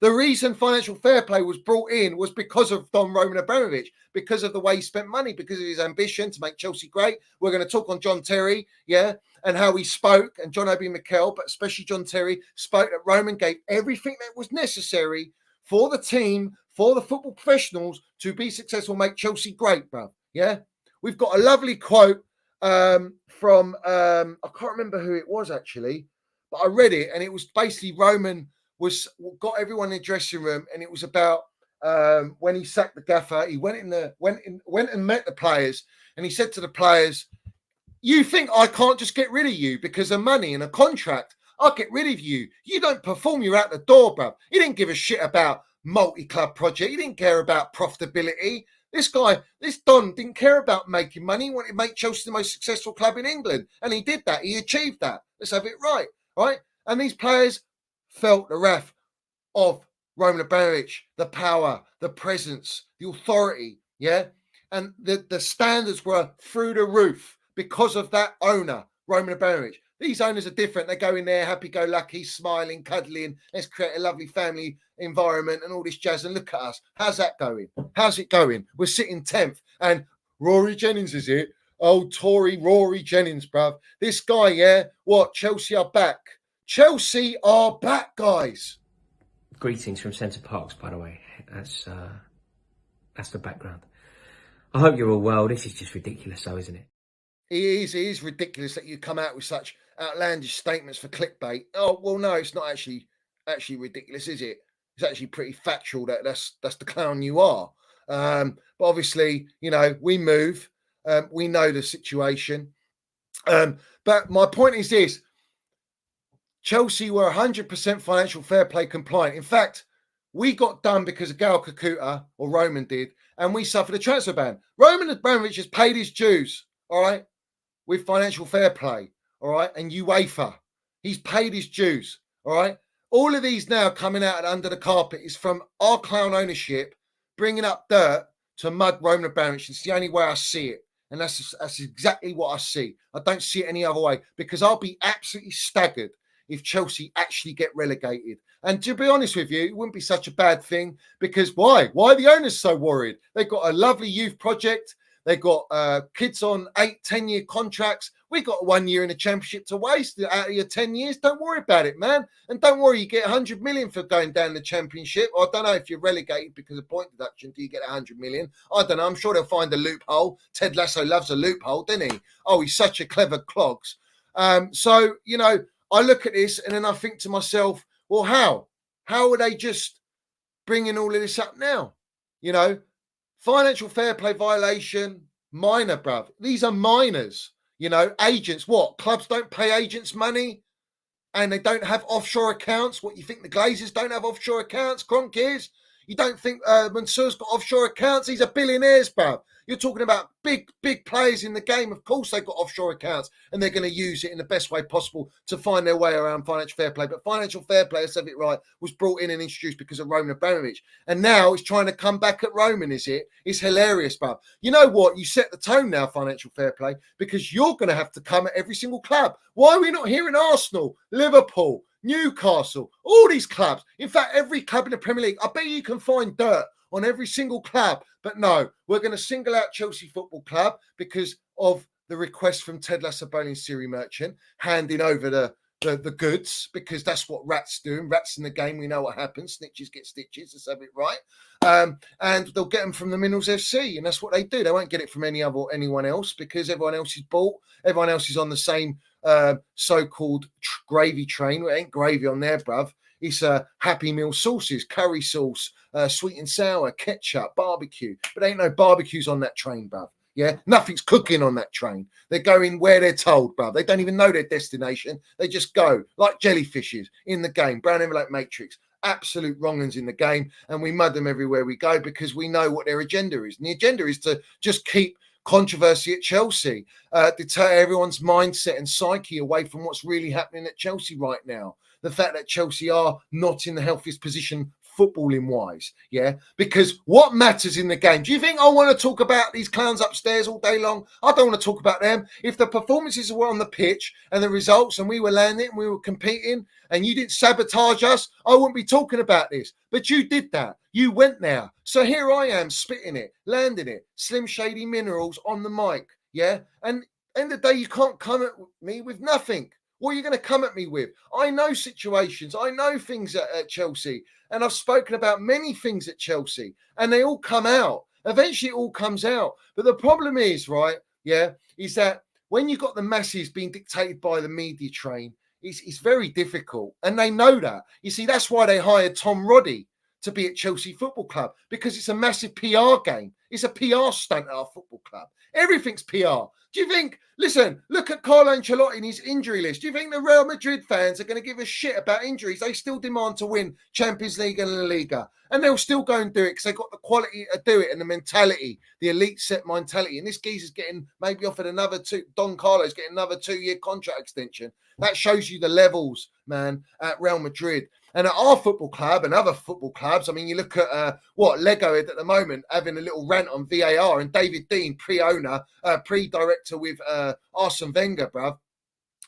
The reason financial fair play was brought in was because of Don Roman Abramovic, because of the way he spent money, because of his ambition to make Chelsea great. We're going to talk on John Terry, and how he spoke, and John Obi Mikel, but especially John Terry, spoke that Roman gave everything that was necessary for the team, for the football professionals to be successful, make Chelsea great, bro. Yeah? We've got a lovely quote from, I can't remember who it was actually, but I read it, and it was basically Roman got everyone in the dressing room, and it was about when he sacked the gaffer. He went and met the players, and he said to the players, "You think I can't just get rid of you because of money and a contract? I'll get rid of you. You don't perform, you're out the door, bruv." He didn't give a shit about multi-club project. He didn't care about profitability. This Don didn't care about making money. He wanted to make Chelsea the most successful club in England, and he did that. He achieved that. Let's have it right? And these players felt the wrath of Roman Abramovich, the power, the presence, the authority, and the standards were through the roof because of that owner, Roman Abramovich. These owners are different. They go in there happy-go-lucky, smiling, cuddling. Let's create a lovely family environment and all this jazz. And look at us. How's that going? How's it going? We're sitting 10th. And Rory Jennings is it? Oh, Tory Rory Jennings, bruv. This guy, what? Chelsea are back. Chelsea are back, guys. Greetings from Centre Parks, by the way. That's the background. I hope you're all well. This is just ridiculous, though, isn't it? It is ridiculous that you come out with such outlandish statements for clickbait. Oh, well, no, it's not actually ridiculous, is it? It's actually pretty factual that's the clown you are. But obviously, we move. We know the situation. But my point is this. Chelsea were 100% financial fair play compliant. In fact, we got done because of Gal Kakuta, or Roman did, and we suffered a transfer ban. Roman Abramovich has paid his dues, all right, with financial fair play, all right, and UEFA. He's paid his dues, all right. All of these now coming out and under the carpet is from our clown ownership bringing up dirt to mud Roman Abramovich. It's the only way I see it, and that's exactly what I see. I don't see it any other way, because I'll be absolutely staggered if Chelsea actually get relegated. And to be honest with you, it wouldn't be such a bad thing, because why? Why are the owners so worried? They've got a lovely youth project. They've got kids on 8-10-year contracts. We got 1 year in the championship to waste out of your 10 years. Don't worry about it, man. And don't worry, you get 100 million for going down the championship. I don't know if you're relegated because of point deduction. Do you get 100 million? I don't know. I'm sure they'll find a loophole. Ted Lasso loves a loophole, doesn't he? Oh, he's such a clever clogs. So, I look at this and then I think to myself, well, how? How are they just bringing all of this up now? Financial fair play violation, minor, bruv. These are minors. Agents, what? Clubs don't pay agents money and they don't have offshore accounts. What, you think the Glazers don't have offshore accounts? Kroenkes? You don't think Mansour's got offshore accounts? These are billionaires, bruv. You're talking about big players in the game. Of course they've got offshore accounts and they're going to use it in the best way possible to find their way around financial fair play. But financial fair play, let's have it right, was brought in and introduced because of Roman Abramovich. And now it's trying to come back at Roman, is it? It's hilarious, bruv. You know what? You set the tone now, financial fair play, because you're going to have to come at every single club. Why are we not hearing Arsenal, Liverpool, Newcastle, all these clubs? In fact, every club in the Premier League, I bet you can find dirt on every single club. But no, we're going to single out Chelsea Football Club because of the request from Ted Lasso-Bowley and Siri Merchant handing over the goods, because that's what rats do. Rats in the game, we know what happens. Snitches get stitches. Let's have it right. And they'll get them from the Minerals FC, and that's what they do. They won't get it from anyone else, because everyone else is bought. Everyone else is on the same so-called gravy train. It ain't gravy on there, bruv. It's Happy Meal sauces, curry sauce, sweet and sour, ketchup, barbecue. But ain't no barbecues on that train, bruv. Yeah, nothing's cooking on that train. They're going where they're told, bruv. They don't even know their destination. They just go like jellyfishes in the game. Brown envelope matrix. Absolute wrong uns in the game. And we mud them everywhere we go because we know what their agenda is. And the agenda is to just keep controversy at Chelsea, deter everyone's mindset and psyche away from what's really happening at Chelsea right now. The fact that Chelsea are not in the healthiest position footballing wise, yeah, because what matters in the game? Do you think I want to talk about these clowns upstairs all day long? I don't want to talk about them. If the performances were on the pitch and the results and we were landing and we were competing and you didn't sabotage us, I wouldn't be talking about this. But you did that. You went there. So here I am spitting it, landing it, Slim Shady Minerals on the mic, yeah? And end of the day, you can't come at me with nothing. What are you going to come at me with? I know situations. I know things at Chelsea. And I've spoken about many things at Chelsea. And they all come out. Eventually, it all comes out. But the problem is, right, yeah, is that when you've got the masses being dictated by the media train, it's very difficult. And they know that. You see, that's why they hired Tom Roddy to be at Chelsea Football Club, because it's a massive PR game. It's a PR stunt at our football club. Everything's PR. Do you think, listen, look at Carlo Ancelotti and his injury list. Do you think the Real Madrid fans are going to give a shit about injuries? They still demand to win Champions League and La Liga. And they'll still go and do it because they've got the quality to do it and the mentality, the elite set mentality. And this geezer's getting maybe offered another Don Carlo's getting another 2-year contract extension. That shows you the levels, man, at Real Madrid. And at our football club and other football clubs, I mean, you look at Lego at the moment having a little rant on VAR, and David Dean, pre-owner, pre-director with Arsene Wenger, bruv,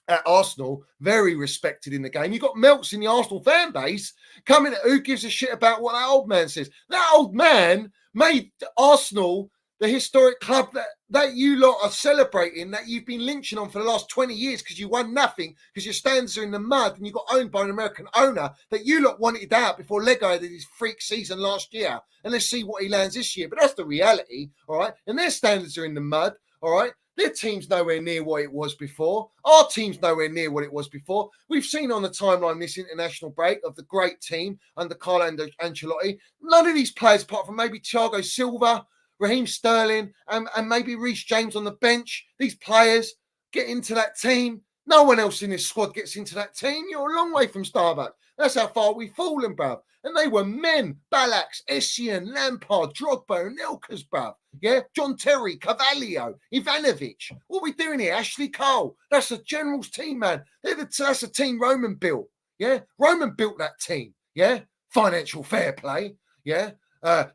at Arsenal, very respected in the game. You've got Melts in the Arsenal fan base coming at who gives a shit about what that old man says. That old man made Arsenal the historic club that you lot are celebrating, that you've been lynching on for the last 20 years because you won nothing, because your stands are in the mud and you got owned by an American owner that you lot wanted out before Lego did his freak season last year. And let's see what he lands this year. But that's the reality, all right? And their standards are in the mud, all right? Their team's nowhere near what it was before. Our team's nowhere near what it was before. We've seen on the timeline this international break of the great team under Carlo Ancelotti. None of these players, apart from maybe Thiago Silva, Raheem Sterling, and maybe Reece James on the bench, these players get into that team. No one else in this squad gets into that team. You're a long way from Starbucks. That's how far we've fallen, bruv. And they were men. Ballax, Essien, Lampard, Drogba, and Elkas, bruv. Yeah? John Terry, Cavallio, Ivanovic. What are we doing here? Ashley Cole. That's the Generals team, man. That's a team Roman built. Yeah? Roman built that team. Yeah? Financial fair play. Yeah?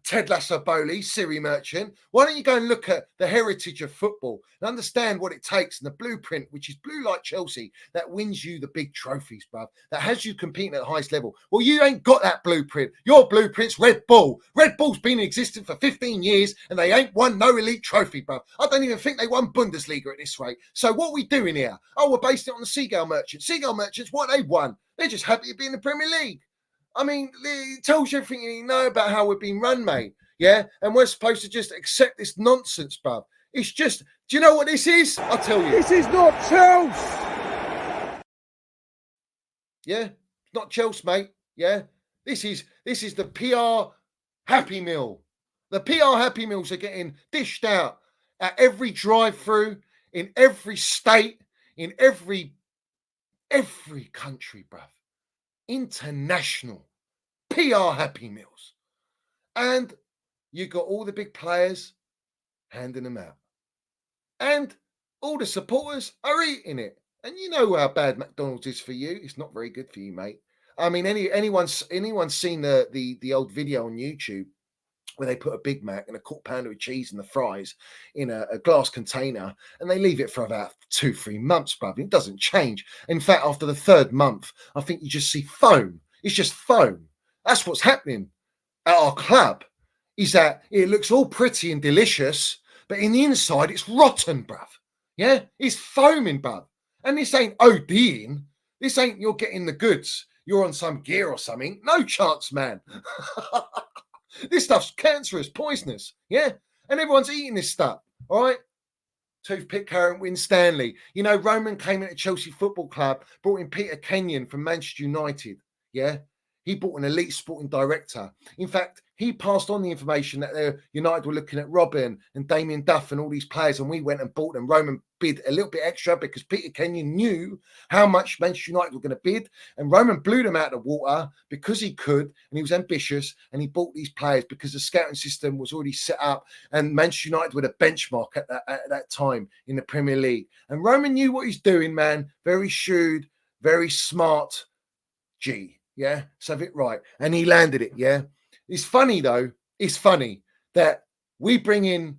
Ted Lasso-Bowley, Siri Merchant. Why don't you go and look at the heritage of football and understand what it takes and the blueprint, which is blue like Chelsea, that wins you the big trophies, bruv, that has you competing at the highest level. Well, you ain't got that blueprint. Your blueprint's Red Bull. Red Bull's been in existence for 15 years and they ain't won no elite trophy, bruv. I don't even think they won Bundesliga at this rate. So what are we doing here? Oh, we're based it on the Seagull Merchants. Seagull Merchants, what they won? They're just happy to be in the Premier League. I mean, it tells you everything you know about how we're being run, mate. Yeah? And we're supposed to just accept this nonsense, bruv. It's just, do you know what this is? I'll tell you. This is not Chelsea. Yeah? It's not Chelsea, mate. Yeah? This is the PR Happy Meal. The PR Happy Meals are getting dished out at every drive-through, in every state, in every country, bruv. International PR Happy Meals. And you got all the big players handing them out. And all the supporters are eating it. And you know how bad McDonald's is for you. It's not very good for you, mate. I mean, anyone's seen the old video on YouTube where they put a Big Mac and a quarter pounder with cheese and the fries in a glass container, and they leave it for about 2-3 months, bruv. It doesn't change. In fact, after the 3rd month, I think you just see foam. It's just foam. That's what's happening at our club. is that it looks all pretty and delicious, but in the inside it's rotten, bruv. Yeah, it's foaming, bruv. And this ain't ODing. This ain't you're getting the goods. You're on some gear or something. No chance, man. This stuff's cancerous, poisonous. Yeah, and everyone's eating this stuff. All right. Toothpick Carrot win Stanley. You know, Roman came into Chelsea Football Club, brought in Peter Kenyon from Manchester United. Yeah. He brought an elite sporting director. In fact, he passed on the information that United were looking at Robin and Damien Duff and all these players, and we went and bought them. Roman bid a little bit extra because Peter Kenyon knew how much Manchester United were going to bid, and Roman blew them out of the water because he could, and he was ambitious, and he bought these players because the scouting system was already set up, and Manchester United were the benchmark at that time in the Premier League. And Roman knew what he's doing, man. Very shrewd, very smart G. Yeah, so have it right. And he landed it, yeah. It's funny, though. It's funny that we bring in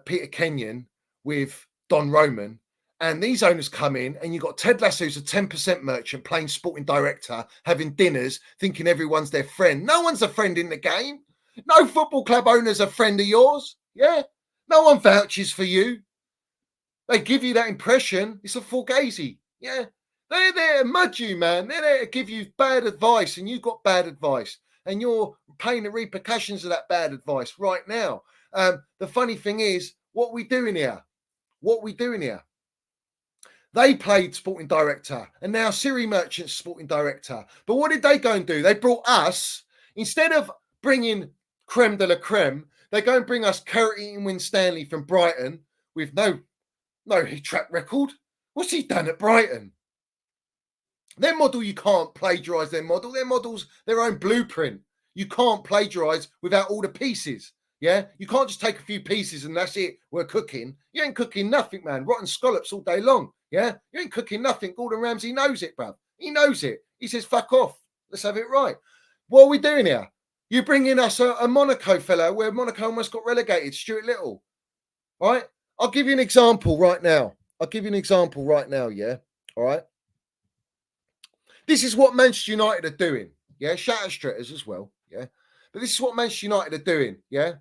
Peter Kenyon with Don Roman, and these owners come in, and you've got Ted Lasso, who's a 10% merchant, playing sporting director, having dinners, thinking everyone's their friend. No one's a friend in the game. No football club owner's a friend of yours, yeah. No one vouches for you. They give you that impression. It's a fugazi, yeah. They're there to mud you, man. They're there to give you bad advice, and you've got bad advice, and you're paying the repercussions of that bad advice right now. The funny thing is, what we doing here? What we doing here? They played sporting director, and now Siri Merchant's sporting director. But what did they go and do? They brought us, instead of bringing creme de la creme, they go and bring us Carrot Eating Win Stanley from Brighton with no track record. What's he done at Brighton? Their model, you can't plagiarise their model. Their model's their own blueprint. You can't plagiarise without all the pieces. Yeah, you can't just take a few pieces and that's it. We're cooking. You ain't cooking nothing, man. Rotten scallops all day long. Yeah, you ain't cooking nothing. Gordon Ramsay knows it, bruv. He knows it. He says, fuck off. Let's have it right. What are we doing here? You bring in us a Monaco fellow where Monaco almost got relegated, Stuart Little. All right, I'll give you an example right now. Yeah, all right. This is what Manchester United are doing. Yeah, shatter stritters as well. Yeah, but this is what Manchester United are doing. Yeah,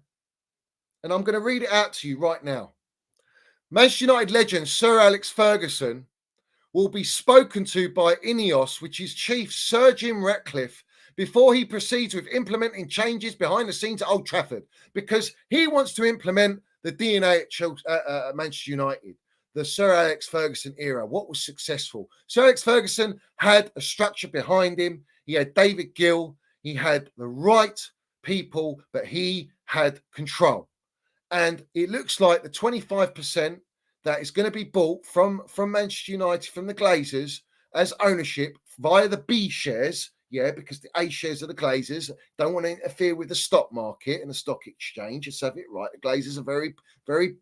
and I'm going to read it out to you right now. Manchester United legend Sir Alex Ferguson will be spoken to by Ineos, which is chief Sir Jim Ratcliffe, before he proceeds with implementing changes behind the scenes at Old Trafford, because he wants to implement the DNA at Manchester United. The Sir Alex Ferguson era, what was successful? Sir Alex Ferguson had a structure behind him. He had David Gill. He had the right people, but he had control. And it looks like the 25% that is going to be bought from Manchester United, from the Glazers, as ownership via the B shares, yeah, because the A shares are the Glazers, don't want to interfere with the stock market and the stock exchange. Let's have it right. The Glazers are very, very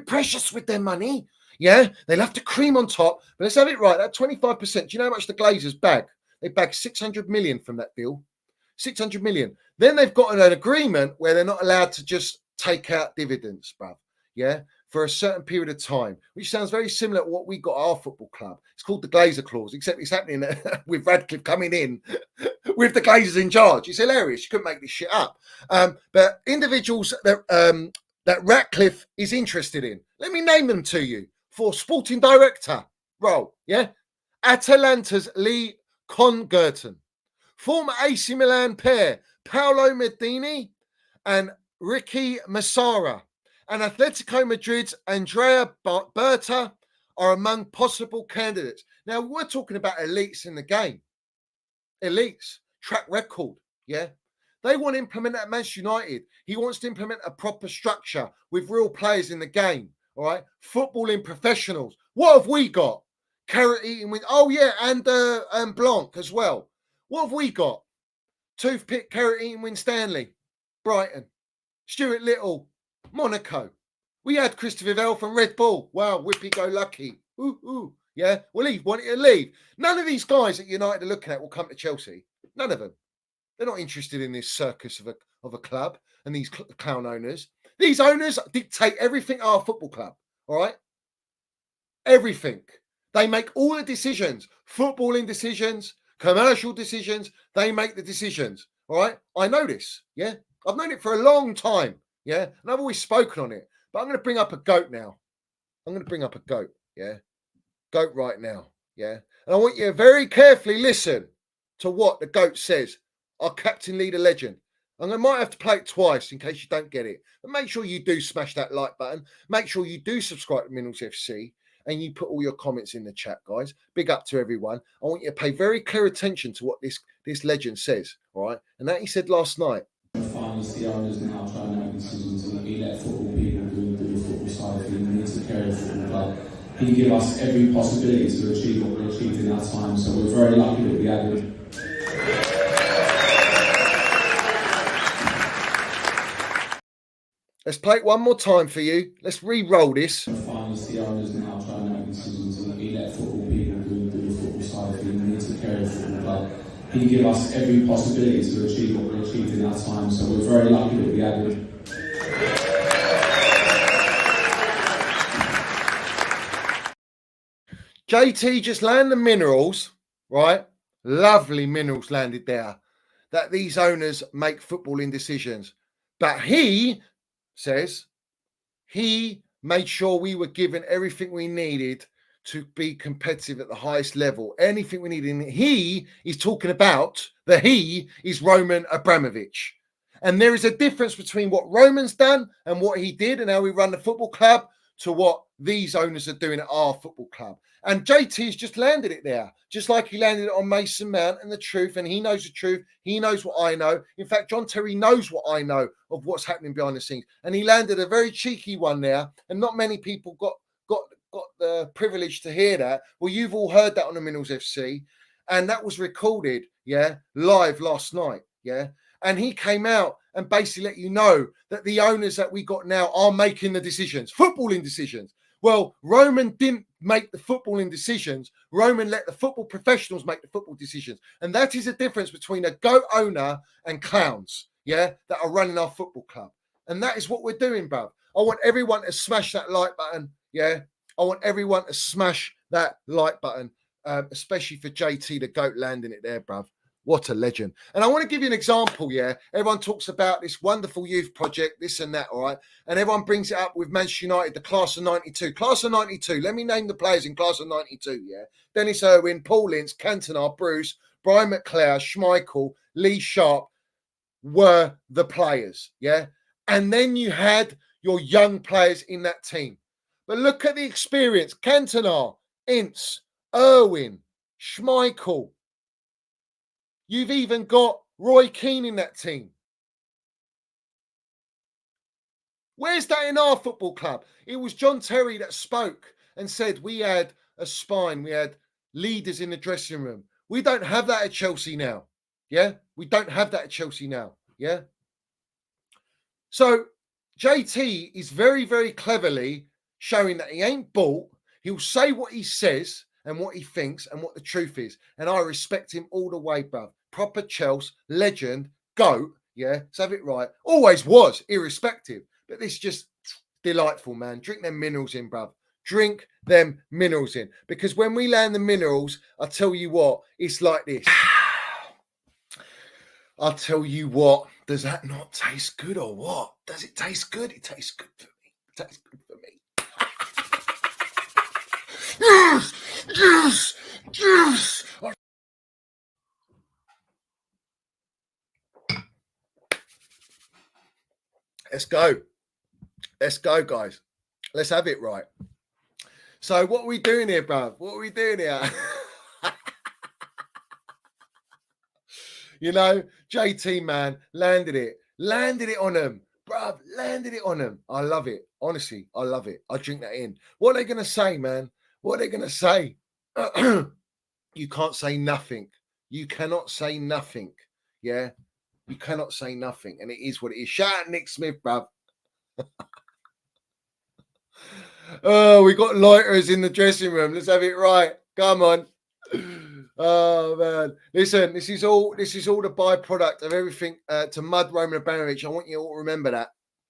precious with their money. Yeah, they'll have to cream on top. But let's have it right. That 25%, do you know how much the Glazers bag? They bag 600 million from that deal. 600 million. Then they've got an agreement where they're not allowed to just take out dividends, bruv. Yeah, for a certain period of time, which sounds very similar to what we got at our football club. It's called the Glazer clause, except it's happening with Radcliffe coming in with the Glazers in charge. It's hilarious. You couldn't make this shit up. But individuals that Ratcliffe is interested in, let me name them to you for sporting director role. Yeah, Atalanta's Lee Congerton, former AC Milan pair Paolo Medini and Ricky Massara, and Atletico Madrid's Andrea Berta are among possible candidates. Now, we're talking about elites in the game. Elites, track record, yeah? They want to implement that at Manchester United. He wants to implement a proper structure with real players in the game, all right? Footballing professionals. What have we got? Carrot Eating Win. Oh, yeah, and Blanc as well. What have we got? Toothpick, Carrot Eating Win Stanley, Brighton. Stuart Little, Monaco. We had Christopher Vell from Red Bull. Wow, whippy-go-lucky. Ooh. Yeah, well, he wanted to leave. None of these guys that United are looking at will come to Chelsea. None of them. They're not interested in this circus of a club and these clown owners. These owners dictate everything at our football club, all right? Everything. They make all the decisions, footballing decisions, commercial decisions. They make the decisions, all right? I know this, yeah? I've known it for a long time, yeah, and I've always spoken on it. But I'm going to bring up a GOAT now. I'm going to bring up a GOAT, yeah, GOAT right now, yeah. And I want you to very carefully listen to what the GOAT says. Our captain, leader, legend. And I might have to play it twice in case you don't get it. But make sure you do smash that like button. Make sure you do subscribe to Minerals FC and you put all your comments in the chat, guys. Big up to everyone. I want you to pay very clear attention to what this legend says, all right? And that he said last night. Finally, see owners now trying to make decisions and we let football people do the football side of things. We need to care of football club. He gave us every possibility to achieve what we achieved in our time, so we're very lucky that we had him. Let's play it one more time for you. Let's re-roll this. Finally, see owners now trying to make decisions and we let football people do the football side of things. We need to care of football club. He gave us every possibility to achieve what we achieved in our time, so we're very lucky that we had him. JT just landed the minerals, right? Lovely minerals landed there. That these owners make footballing decisions. But he says he made sure we were given everything we needed to be competitive at the highest level. Anything we needed. And he is talking about he is Roman Abramovich. And there is a difference between what Roman's done and what he did and how we run the football club to what these owners are doing at our football club. And JT's just landed it there, just like he landed it on Mason Mount and the truth. And he knows the truth. He knows what I know. In fact, John Terry knows what I know of what's happening behind the scenes. And he landed a very cheeky one there. And not many people got the privilege to hear that. Well, you've all heard that on the Minerals FC. And that was recorded, yeah, live last night, yeah. And he came out and basically let you know that the owners that we got now are making the decisions, footballing decisions. Well, Roman didn't make the footballing decisions. Roman let the football professionals make the football decisions. And that is the difference between a GOAT owner and clowns, yeah, that are running our football club. And that is what we're doing, bruv. I want everyone to smash that like button, yeah. I want everyone to smash that like button, especially for JT, the GOAT, landing it there, bruv. What a legend. And I want to give you an example, yeah. Everyone talks about this wonderful youth project, this and that, all right? And everyone brings it up with Manchester United, the class of 92. Class of 92, let me name the players in class of 92, yeah? Dennis Irwin, Paul Ince, Cantona, Bruce, Brian McClare, Schmeichel, Lee Sharp were the players, yeah? And then you had your young players in that team. But look at the experience. Cantona, Ince, Irwin, Schmeichel. You've even got Roy Keane in that team. Where's that in our football club? It was John Terry that spoke and said we had a spine, we had leaders in the dressing room. We don't have that at Chelsea now. Yeah, we don't have that at Chelsea now. Yeah. So JT is very, very cleverly showing that he ain't bought. He'll say what he says and what he thinks and what the truth is. And I respect him all the way, bruv. Proper Chelsea, legend, GOAT, yeah, let's have it right. Always was, irrespective. But this is just delightful, man. Drink them minerals in, bruv. Drink them minerals in. Because when we land the minerals, I tell you what, it's like this. I'll tell you what, does that not taste good or what? Does it taste good? It tastes good for me. It tastes good for me. Yes! Yes! Yes! Let's go. Let's go, guys. Let's have it right. So what are we doing here, bruv? What are we doing here? You know, JT, man, landed it on them. Bruv, landed it on them. I love it. Honestly, I love it. I drink that in. What are they going to say, man? What are they going to say? You can't say nothing. You cannot say nothing. Yeah? You cannot say nothing. And it is what it is. Shout out Nick Smith, bruv. Oh, we got loiterers in the dressing room. Let's have it right. Come on. Oh man, listen. This is all the byproduct of everything to mud Roman Abramovich. I want you all to remember that.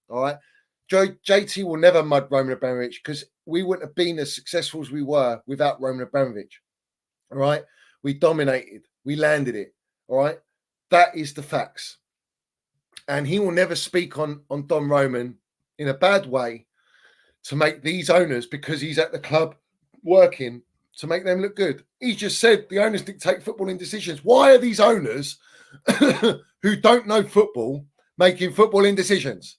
All right, JT will never mud Roman Abramovich because we wouldn't have been as successful as we were without Roman Abramovich. All right, we dominated. We landed it. All right, that is the facts. And he will never speak on Don Roman in a bad way to make these owners, because he's at the club working, to make them look good. He just said the owners dictate footballing decisions. Why are these owners who don't know football making footballing decisions?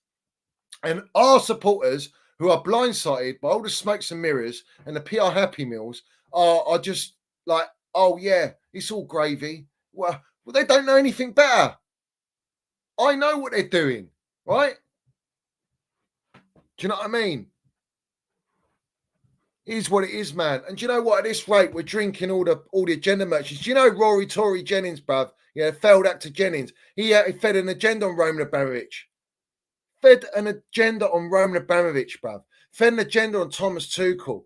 And our supporters, who are blindsided by all the smokes and mirrors and the PR happy meals, are just like, oh yeah, it's all gravy. Well, they don't know anything better. I know what they're doing, right? Do you know what I mean? It is what it is, man. And do you know what? At this rate, we're drinking all the agenda merchants. Do you know Rory Tory Jennings, bruv? Yeah, failed actor Jennings. He fed an agenda on Roman Abramovich. Fed an agenda on Roman Abramovich, bruv. Fed an agenda on Thomas Tuchel.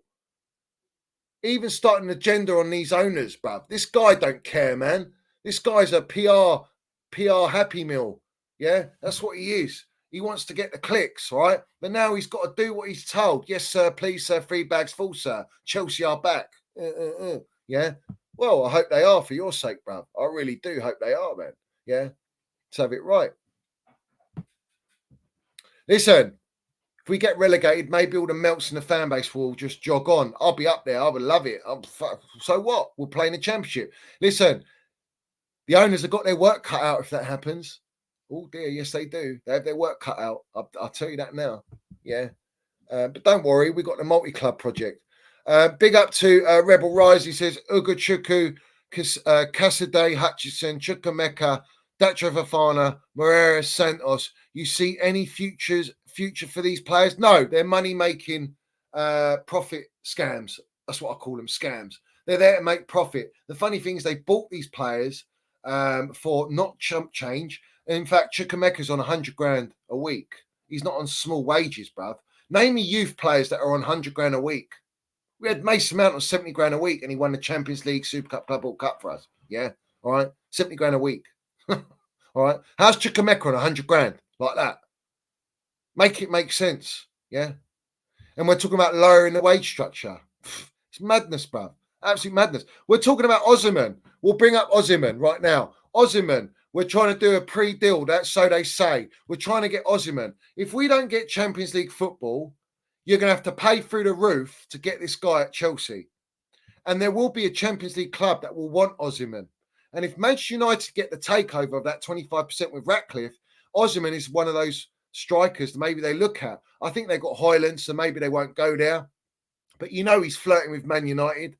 Even starting an agenda on these owners, bruv. This guy don't care, man. This guy's a PR happy meal. Yeah, that's what he is. He wants to get the clicks, right? But now he's got to do what he's told. Yes, sir, please, sir. 3 bags full, sir. Chelsea are back. Yeah. Well, I hope they are for your sake, bruv. I really do hope they are, man. Yeah. Let's have it right. Listen, if we get relegated, maybe all the melts in the fan base will just jog on. I'll be up there. I would love it. So what? We'll play in the championship. Listen, the owners have got their work cut out if that happens. Oh dear, yes they do. They have their work cut out. I'll tell you that now. Yeah, but don't worry, we got the multi-club project. Big up to Rebel Rise. He says Ugochukwu, Cassidy, Hutchison, Chukwemeka, Dacho Fafana, Moreira, Santos. You see any future for these players? No, they're money-making profit scams. That's what I call them, scams. They're there to make profit. The funny thing is they bought these players for not chump change. In fact, Chukwemeka's on 100 grand a week. He's not on small wages, bruv. Name me youth players that are on 100 grand a week. We had Mason Mount on 70 grand a week and he won the Champions League, Super Cup, Club World Cup for us. Yeah, all right? 70 grand a week. All right? How's Chukwemeka on 100 grand like that? Make it make sense, yeah? And we're talking about lowering the wage structure. It's madness, bruv. Absolute madness. We're talking about Osimhen. We'll bring up Osimhen right now. Osimhen. We're trying to do a pre-deal. That's so they say. We're trying to get Osimhen. If we don't get Champions League football, you're going to have to pay through the roof to get this guy at Chelsea. And there will be a Champions League club that will want Osimhen. And if Manchester United get the takeover of that 25% with Ratcliffe, Osimhen is one of those strikers that maybe they look at. I think they've got Highland, so maybe they won't go there. But you know he's flirting with Man United.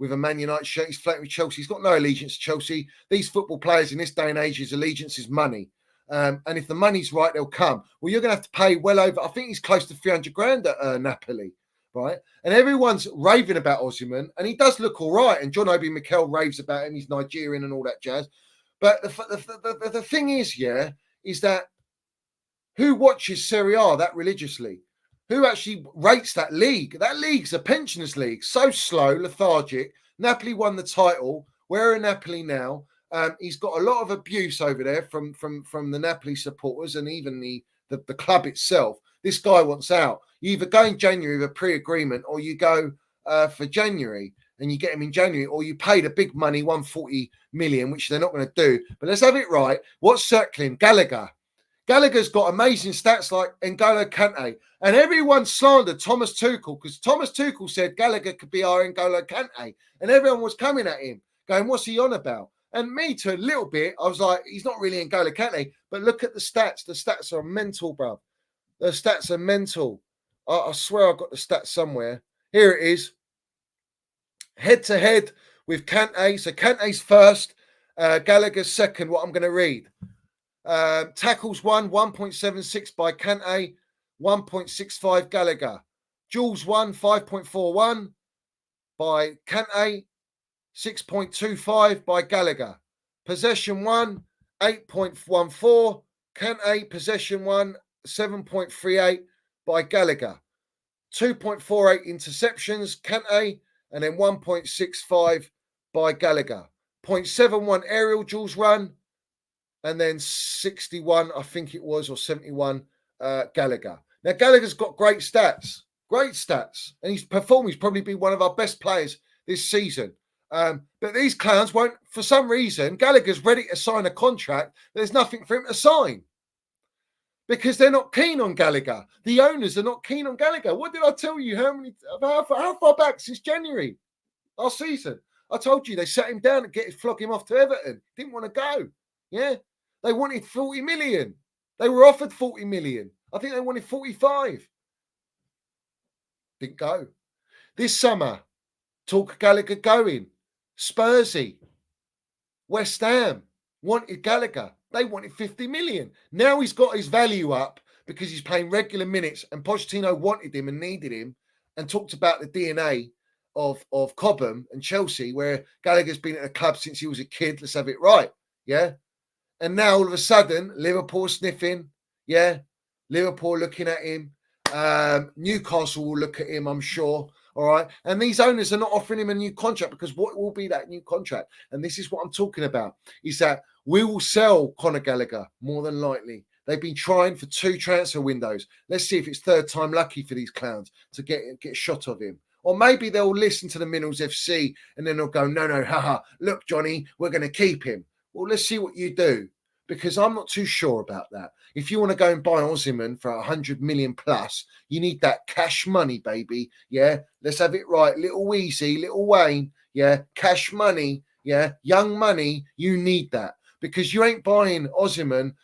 With a Man United shirt, he's flirting with Chelsea. He's got no allegiance to Chelsea. These football players in this day and age, his allegiance is money. And if the money's right, they'll come. Well, you're going to have to pay well over, I think he's close to 300 grand at Napoli, right? And everyone's raving about Osimhen, and he does look all right. And John Obi Mikel raves about him. He's Nigerian and all that jazz. But the thing is, yeah, is that who watches Serie A that religiously? Who actually rates that league? That league's a pensioners league. So slow, lethargic. Napoli won the title. Where are Napoli now? He's got a lot of abuse over there from the Napoli supporters and even the club itself. This guy wants out. You either go in January with a pre-agreement or you go for January and you get him in January, or you pay the big money, 140 million, which they're not going to do. But let's have it right. What's circling? Gallagher. Gallagher's got amazing stats like N'Golo Kante. And everyone slandered Thomas Tuchel because Thomas Tuchel said Gallagher could be our N'Golo Kante. And everyone was coming at him, going, what's he on about? And me, to a little bit, I was like, he's not really N'Golo Kante. But look at the stats. The stats are mental, bro. The stats are mental. I swear I've got the stats somewhere. Here it is. Head-to-head with Kante. So Kante's first. Gallagher's second, what I'm going to read. Tackles won, 1.76 by Kante, 1.65 Gallagher. Duels won, 5.41 by Kante, 6.25 by Gallagher. Possession won, 8.14 Kante. Possession won, 7.38 by Gallagher. 2.48 interceptions Kante, and then 1.65 by Gallagher. 0.71 aerial duels run, and then 61, I think it was, or 71, Gallagher. Now, Gallagher's got great stats, and he's performed. He's probably been one of our best players this season. But these clowns won't, for some reason, Gallagher's ready to sign a contract. There's nothing for him to sign. because they're not keen on Gallagher. The owners are not keen on Gallagher. What did I tell you? How far back since January last season? I told you they sat him down and flog him off to Everton. Didn't want to go. Yeah, they wanted 40 million. They were offered 40 million. I think they wanted 45. Didn't go. This summer, talk of Gallagher going. Spursy, West Ham wanted Gallagher. They wanted 50 million. Now he's got his value up because he's playing regular minutes, and Pochettino wanted him and needed him and talked about the DNA of Cobham and Chelsea, where Gallagher's been at the club since he was a kid. Let's have it right. Yeah. And now all of a sudden, Liverpool sniffing. Yeah. Liverpool looking at him. Newcastle will look at him, I'm sure. All right. And these owners are not offering him a new contract, because what will be that new contract? And this is what I'm talking about, is that we will sell Conor Gallagher more than likely. They've been trying for 2 transfer windows. Let's see if it's third time lucky for these clowns to get a shot of him. Or maybe they'll listen to the Minerals FC and then they'll go, no, haha, look, Johnny, we're going to keep him. Well, let's see what you do, because I'm not too sure about that. If you want to go and buy Osimhen for 100 million plus, you need that cash money, baby. Yeah, let's have it right. Little Weezy, little Wayne, yeah, cash money, yeah, young money, you need that, because you ain't buying Osimhen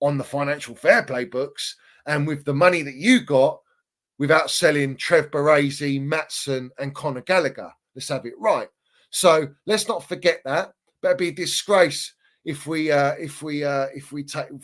on the financial fair play books and with the money that you got without selling Trev Baresi, Matson and Conor Gallagher. Let's have it right. So let's not forget that. That'd be a disgrace if we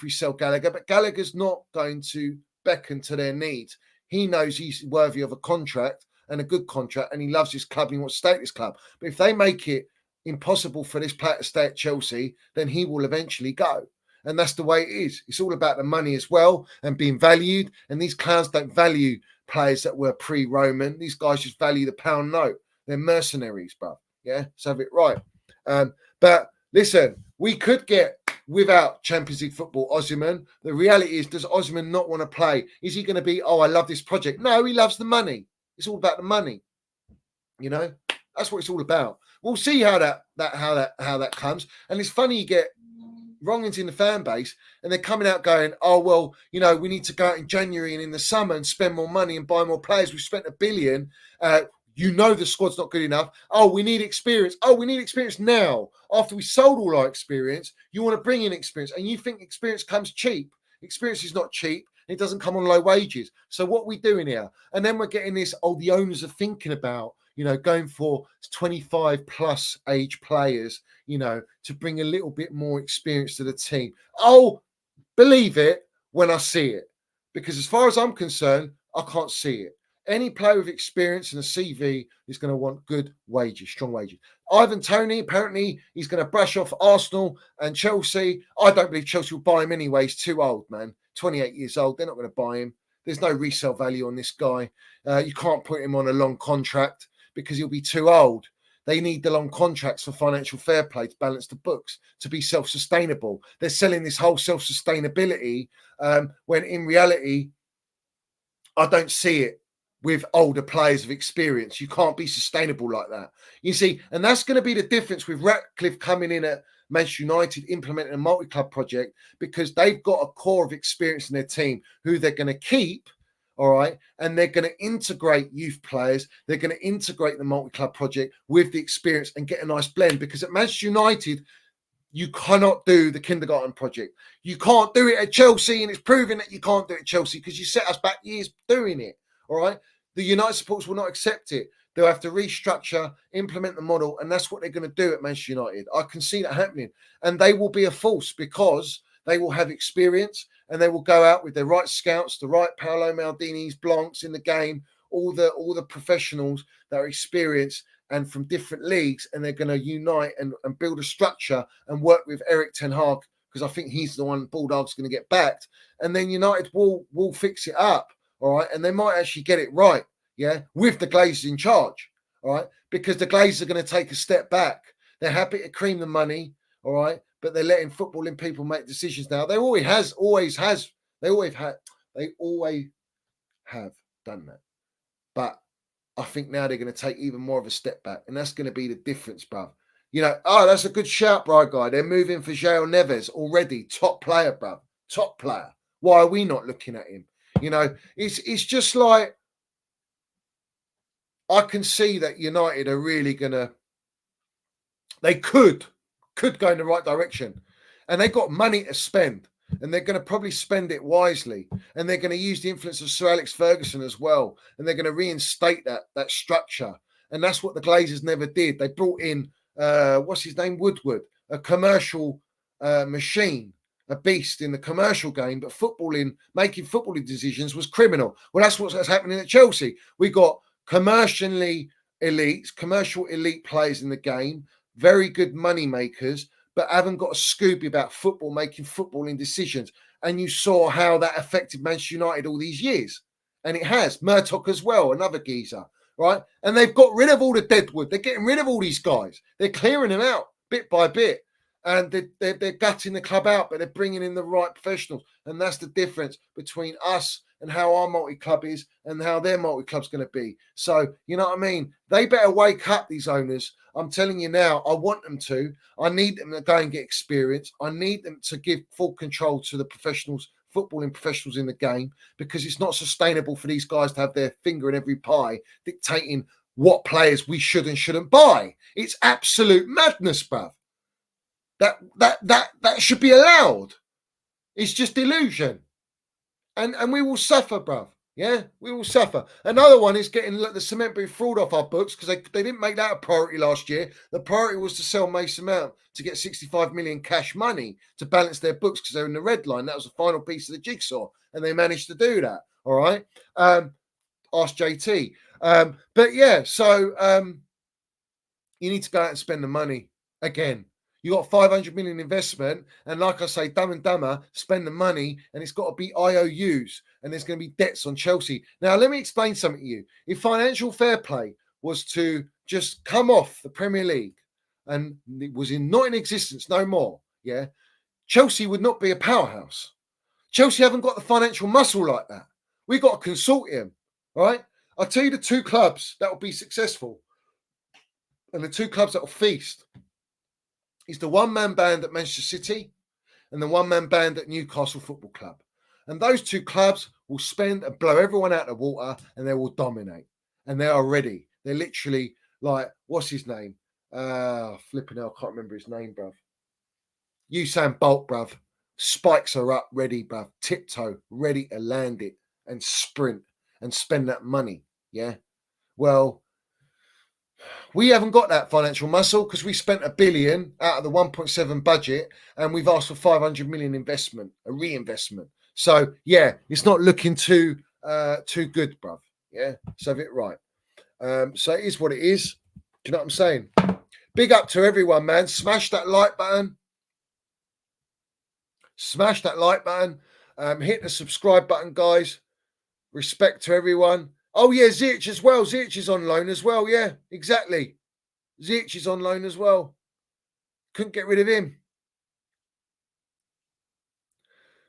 sell Gallagher, but Gallagher's not going to beckon to their needs. He knows he's worthy of a contract, and a good contract, and he loves his club and he wants to stay at this club. But if they make it impossible for this player to stay at Chelsea, then he will eventually go. And that's the way it is. It's all about the money as well and being valued. And these clowns don't value players that were pre-Roman. These guys just value the pound note. They're mercenaries, bro. Yeah, let's have it right. But listen, we could get, without Champions League football, Osimhen. The reality is, does Osimhen not want to play? Is he going to be, I love this project? No, he loves the money. It's all about the money. You know, that's what it's all about. We'll see how that comes. And it's funny, you get wrongings in the fan base, and they're coming out going, we need to go out in January and in the summer and spend more money and buy more players. We've spent $1 billion. The squad's not good enough. We need experience. We need experience now. After we sold all our experience, you want to bring in experience, and you think experience comes cheap. Experience is not cheap. It doesn't come on low wages. So what are we doing here? And then we're getting this, the owners are thinking about, going for 25 plus age players, to bring a little bit more experience to the team. I'll believe it when I see it, because as far as I'm concerned, I can't see it. Any player with experience and a CV is going to want good wages, strong wages. Ivan Toney, apparently, he's going to brush off Arsenal and Chelsea. I don't believe Chelsea will buy him anyway. He's too old, man. 28 years old. They're not going to buy him. There's no resale value on this guy. You can't put him on a long contract because he'll be too old. They need the long contracts for financial fair play to balance the books, to be self-sustainable. They're selling this whole self-sustainability when in reality, I don't see it. With older players of experience, you can't be sustainable like that. You see, and that's going to be the difference with Ratcliffe coming in at Manchester United, implementing a multi-club project, because they've got a core of experience in their team who they're going to keep, all right, and they're going to integrate youth players. They're going to integrate the multi-club project with the experience and get a nice blend, because at Manchester United, you cannot do the kindergarten project. You can't do it at Chelsea, and it's proven that you can't do it at Chelsea because you set us back years doing it. All right. The United supporters will not accept it. They'll have to restructure, implement the model, and that's what they're going to do at Manchester United. I can see that happening. And they will be a force because they will have experience and they will go out with their right scouts, the right Paolo Maldinis, Blancs in the game, all the professionals that are experienced and from different leagues, and they're going to unite and build a structure and work with Eric Ten Hag, because I think he's the one Bulldog's going to get backed. And then United will fix it up. All right. And they might actually get it right. Yeah. With the Glazers in charge. All right. Because the Glazers are going to take a step back. They're happy to cream the money. All right. But they're letting footballing people make decisions now. They always have done that. But I think now they're going to take even more of a step back. And that's going to be the difference, bruv. That's a good shout, bro, guy. They're moving for João Neves already. Top player, bruv. Top player. Why are we not looking at him? You know, it's just like, I can see that United are really gonna, they could go in the right direction, and they got money to spend, and they're going to probably spend it wisely, and they're going to use the influence of Sir Alex Ferguson as well, and they're going to reinstate that structure, and that's what the Glazers never did. They brought in what's his name, Woodward, a commercial machine, a beast in the commercial game, but making footballing decisions was criminal. Well, that's what's happening at Chelsea. We got commercial elite players in the game, very good money makers, but haven't got a Scooby about football, making footballing decisions. And you saw how that affected Manchester United all these years. And it has. Murdoch as well, another geezer, right? And they've got rid of all the deadwood. They're getting rid of all these guys. They're clearing them out bit by bit. And they're gutting the club out, but they're bringing in the right professionals. And that's the difference between us and how our multi-club is and how their multi-club's going to be. So, you know what I mean? They better wake up, these owners. I'm telling you now, I want them to. I need them to go and get experience. I need them to give full control to the professionals, footballing professionals in the game, because it's not sustainable for these guys to have their finger in every pie dictating what players we should and shouldn't buy. It's absolute madness, bruv. That should be allowed. It's just illusion. And we will suffer, bruv. Yeah, we will suffer. Another one is getting the cement boot fraud off our books, because they didn't make that a priority last year. The priority was to sell Mason Mount to get 65 million cash money to balance their books, because they're in the red line. That was the final piece of the jigsaw, and they managed to do that. All right. Ask JT. But yeah, so you need to go out and spend the money again. You got 500 million investment, and like I say, Dumb and Dumber, spend the money, and it's got to be IOUs, and there's going to be debts on Chelsea. Now, let me explain something to you. If financial fair play was to just come off the Premier League and it was not in existence no more, yeah, Chelsea would not be a powerhouse. Chelsea haven't got the financial muscle like that. We've got a consortium, right? I'll tell you the two clubs that will be successful and the two clubs that will feast. Is the one-man band at Manchester City and the one-man band at Newcastle Football Club. And those two clubs will spend and blow everyone out of the water, and they will dominate. And they are ready. They're literally like, what's his name? Flipping hell, I can't remember his name, bruv. Usain Bolt, bruv. Spikes are up, ready, bruv. Tiptoe, ready to land it and sprint and spend that money. Yeah. Well, we haven't got that financial muscle because we spent $1 billion out of the 1.7 budget, and we've asked for 500 million investment, a reinvestment. So yeah, it's not looking too good, bruv. Yeah, so have it right. So it is what it is. Do you know what I'm saying? Big up to everyone, man. Smash that like button. Smash that like button. Hit the subscribe button, guys. Respect to everyone. Oh, yeah, Ziyech as well. Ziyech is on loan as well. Yeah, exactly. Ziyech is on loan as well. Couldn't get rid of him.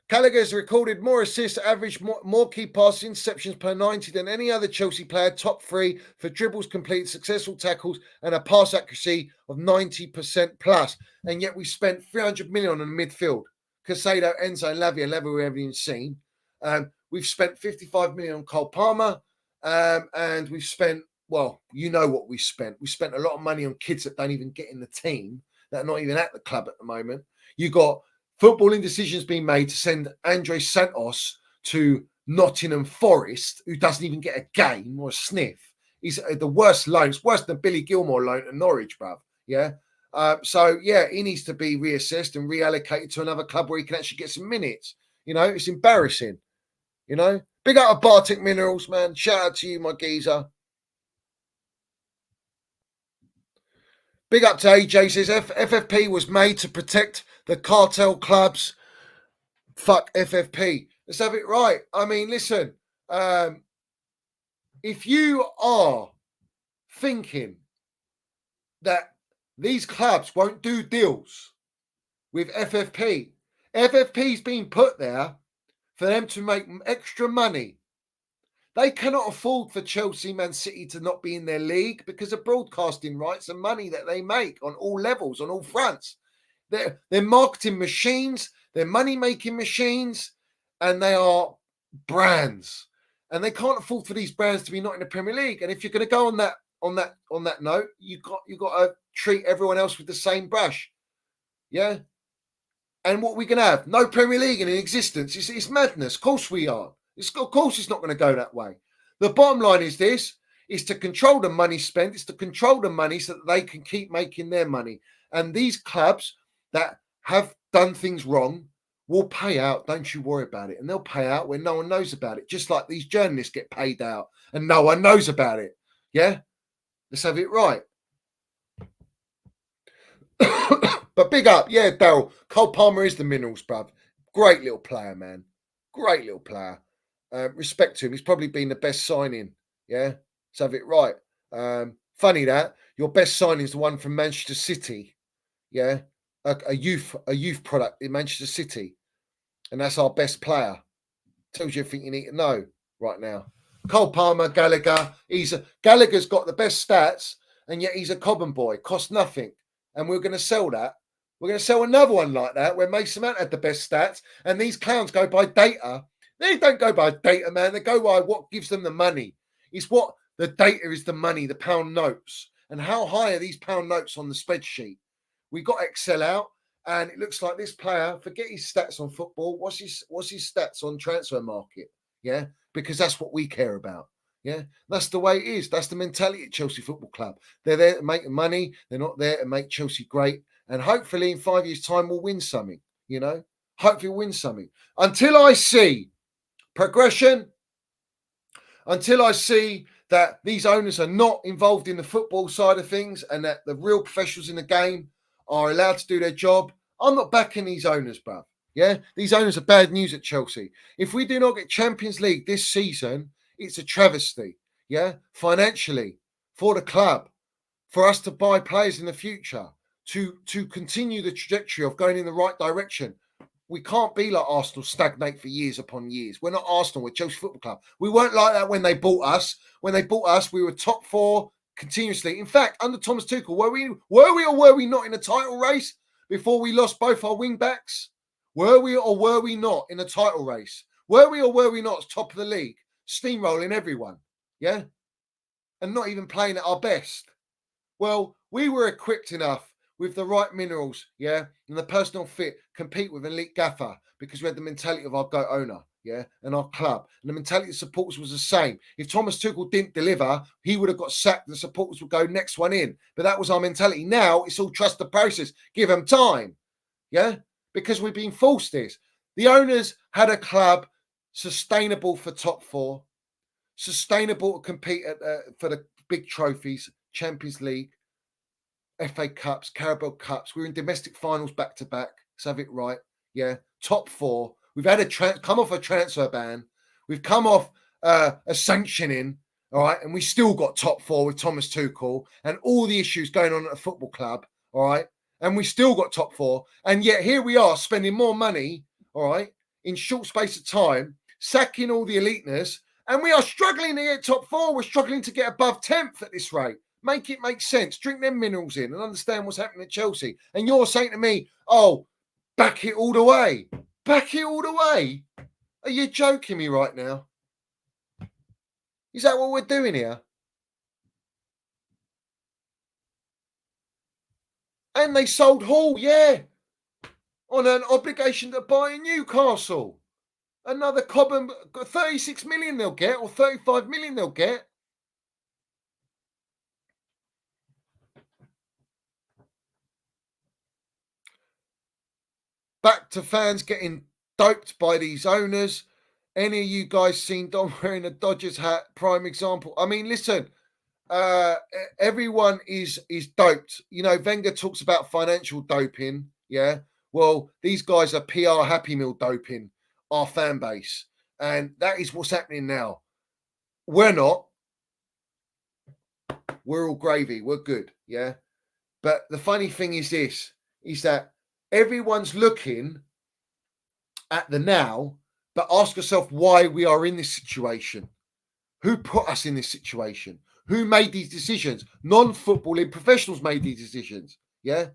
Gallagher's recorded more assists, average more key pass interceptions per 90 than any other Chelsea player, top 3 for dribbles complete, successful tackles, and a pass accuracy of 90% plus. And yet we spent 300 million on the midfield. Casado, Enzo, and Lavia we haven't even seen. We've spent 55 million on Cole Palmer. And we've spent, well, you know what we spent. We spent a lot of money on kids that don't even get in the team, that are not even at the club at the moment. You got footballing decisions being made to send Andre Santos to Nottingham Forest, who doesn't even get a game or a sniff. He's the worst loan. It's worse than Billy Gilmore loan at Norwich, bruv. Yeah. So, yeah, he needs to be reassessed and reallocated to another club where he can actually get some minutes. You know, it's embarrassing. You know, big up of Bartic Minerals, man. Shout out to you, my geezer. Big up to AJ. Says FFP was made to protect the cartel clubs. Fuck FFP. Let's have it right. I mean, listen. If you are thinking that these clubs won't do deals with FFP, FFP's been put there for them to make extra money. They cannot afford for Chelsea, Man City to not be in their league because of broadcasting rights and money that they make on all levels, on all fronts. They're marketing machines, they're money-making machines, and they are brands, and they can't afford for these brands to be not in the Premier League. And if you're going to go on that note, you got to treat everyone else with the same brush, yeah. And what we're going to have, no Premier League in existence. It's madness. Of course we are. Of course it's not going to go that way. The bottom line is this: is to control the money spent. It's to control the money so that they can keep making their money. And these clubs that have done things wrong will pay out. Don't you worry about it. And they'll pay out when no one knows about it. Just like these journalists get paid out and no one knows about it. Yeah? Let's have it right. But big up. Yeah, Daryl. Cole Palmer is the minerals, bruv. Great little player, man. Great little player. Respect to him. He's probably been the best signing. Yeah? Let's have it right. Funny that. Your best signing is the one from Manchester City. Yeah? A youth product in Manchester City. And that's our best player. Tells you everything you need to know right now. Cole Palmer, Gallagher. Gallagher's got the best stats, and yet he's a Cobham boy. Cost nothing. And we're going to sell that. We're going to sell another one like that where Mason Mount had the best stats, and these clowns go by data. They don't go by data, man. They go by what gives them the money. It's what the data is, the money, the pound notes. And how high are these pound notes on the spreadsheet? We got Excel out, and it looks like this player, forget his stats on football. What's his stats on transfer market? Yeah, because that's what we care about. Yeah, that's the way it is. That's the mentality at Chelsea Football Club. They're there to make money. They're not there to make Chelsea great. And hopefully in 5 years' time, we'll win something, you know. Hopefully we'll win something. Until I see progression, until I see that these owners are not involved in the football side of things and that the real professionals in the game are allowed to do their job, I'm not backing these owners, bruv. Yeah, these owners are bad news at Chelsea. If we do not get Champions League this season, it's a travesty, yeah, financially, for the club, for us to buy players in the future, to continue the trajectory of going in the right direction. We can't be like Arsenal, stagnate for years upon years. We're not Arsenal, we're Chelsea Football Club. We weren't like that when they bought us. When they bought us, we were top four continuously. In fact, under Thomas Tuchel, were we or were we not in a title race before we lost both our wing backs? Were we or were we not in a title race? Were we or were we not top of the league? Steamrolling everyone, yeah? And not even playing at our best. Well, we were equipped enough with the right minerals, yeah, and the personal fit, compete with an elite gaffer because we had the mentality of our GOAT owner, yeah, and our club. And the mentality of supporters was the same. If Thomas Tuchel didn't deliver, he would have got sacked and the supporters would go next one in. But that was our mentality. Now it's all trust the process. Give them time, yeah, because we've been forced this. The owners had a club sustainable for top four, sustainable to compete for the big trophies, Champions League, FA Cups, Carabao Cups. We're in domestic finals back to back. Let's have it right. Yeah, top four. We've had come off a transfer ban. We've come off a sanctioning. All right, and we still got top four with Thomas Tuchel and all the issues going on at the football club. All right, and we still got top four, and yet here we are spending more money. All right, in short space of time, sacking all the eliteness, and we are struggling to get top four. We're struggling to get above 10th at this rate. Make it make sense. Drink them minerals in and understand what's happening at Chelsea. And you're saying to me, oh, back it all the way. Back it all the way? Are you joking me right now? Is that what we're doing here? And they sold Hall, yeah, on an obligation to buy in Newcastle. Another Cobham, 36 million they'll get, or 35 million they'll get. Back to fans getting doped by these owners. Any of you guys seen Don wearing a Dodgers hat? Prime example. I mean, listen, everyone is doped. You know, Wenger talks about financial doping. Yeah. Well, these guys are PR Happy Meal doping our fan base. And that is what's happening now. We're not. We're all gravy. We're good. Yeah. But the funny thing is this, is that everyone's looking at the now, but ask yourself why we are in this situation. Who put us in this situation? Who made these decisions? Non-footballing professionals made these decisions. Yeah.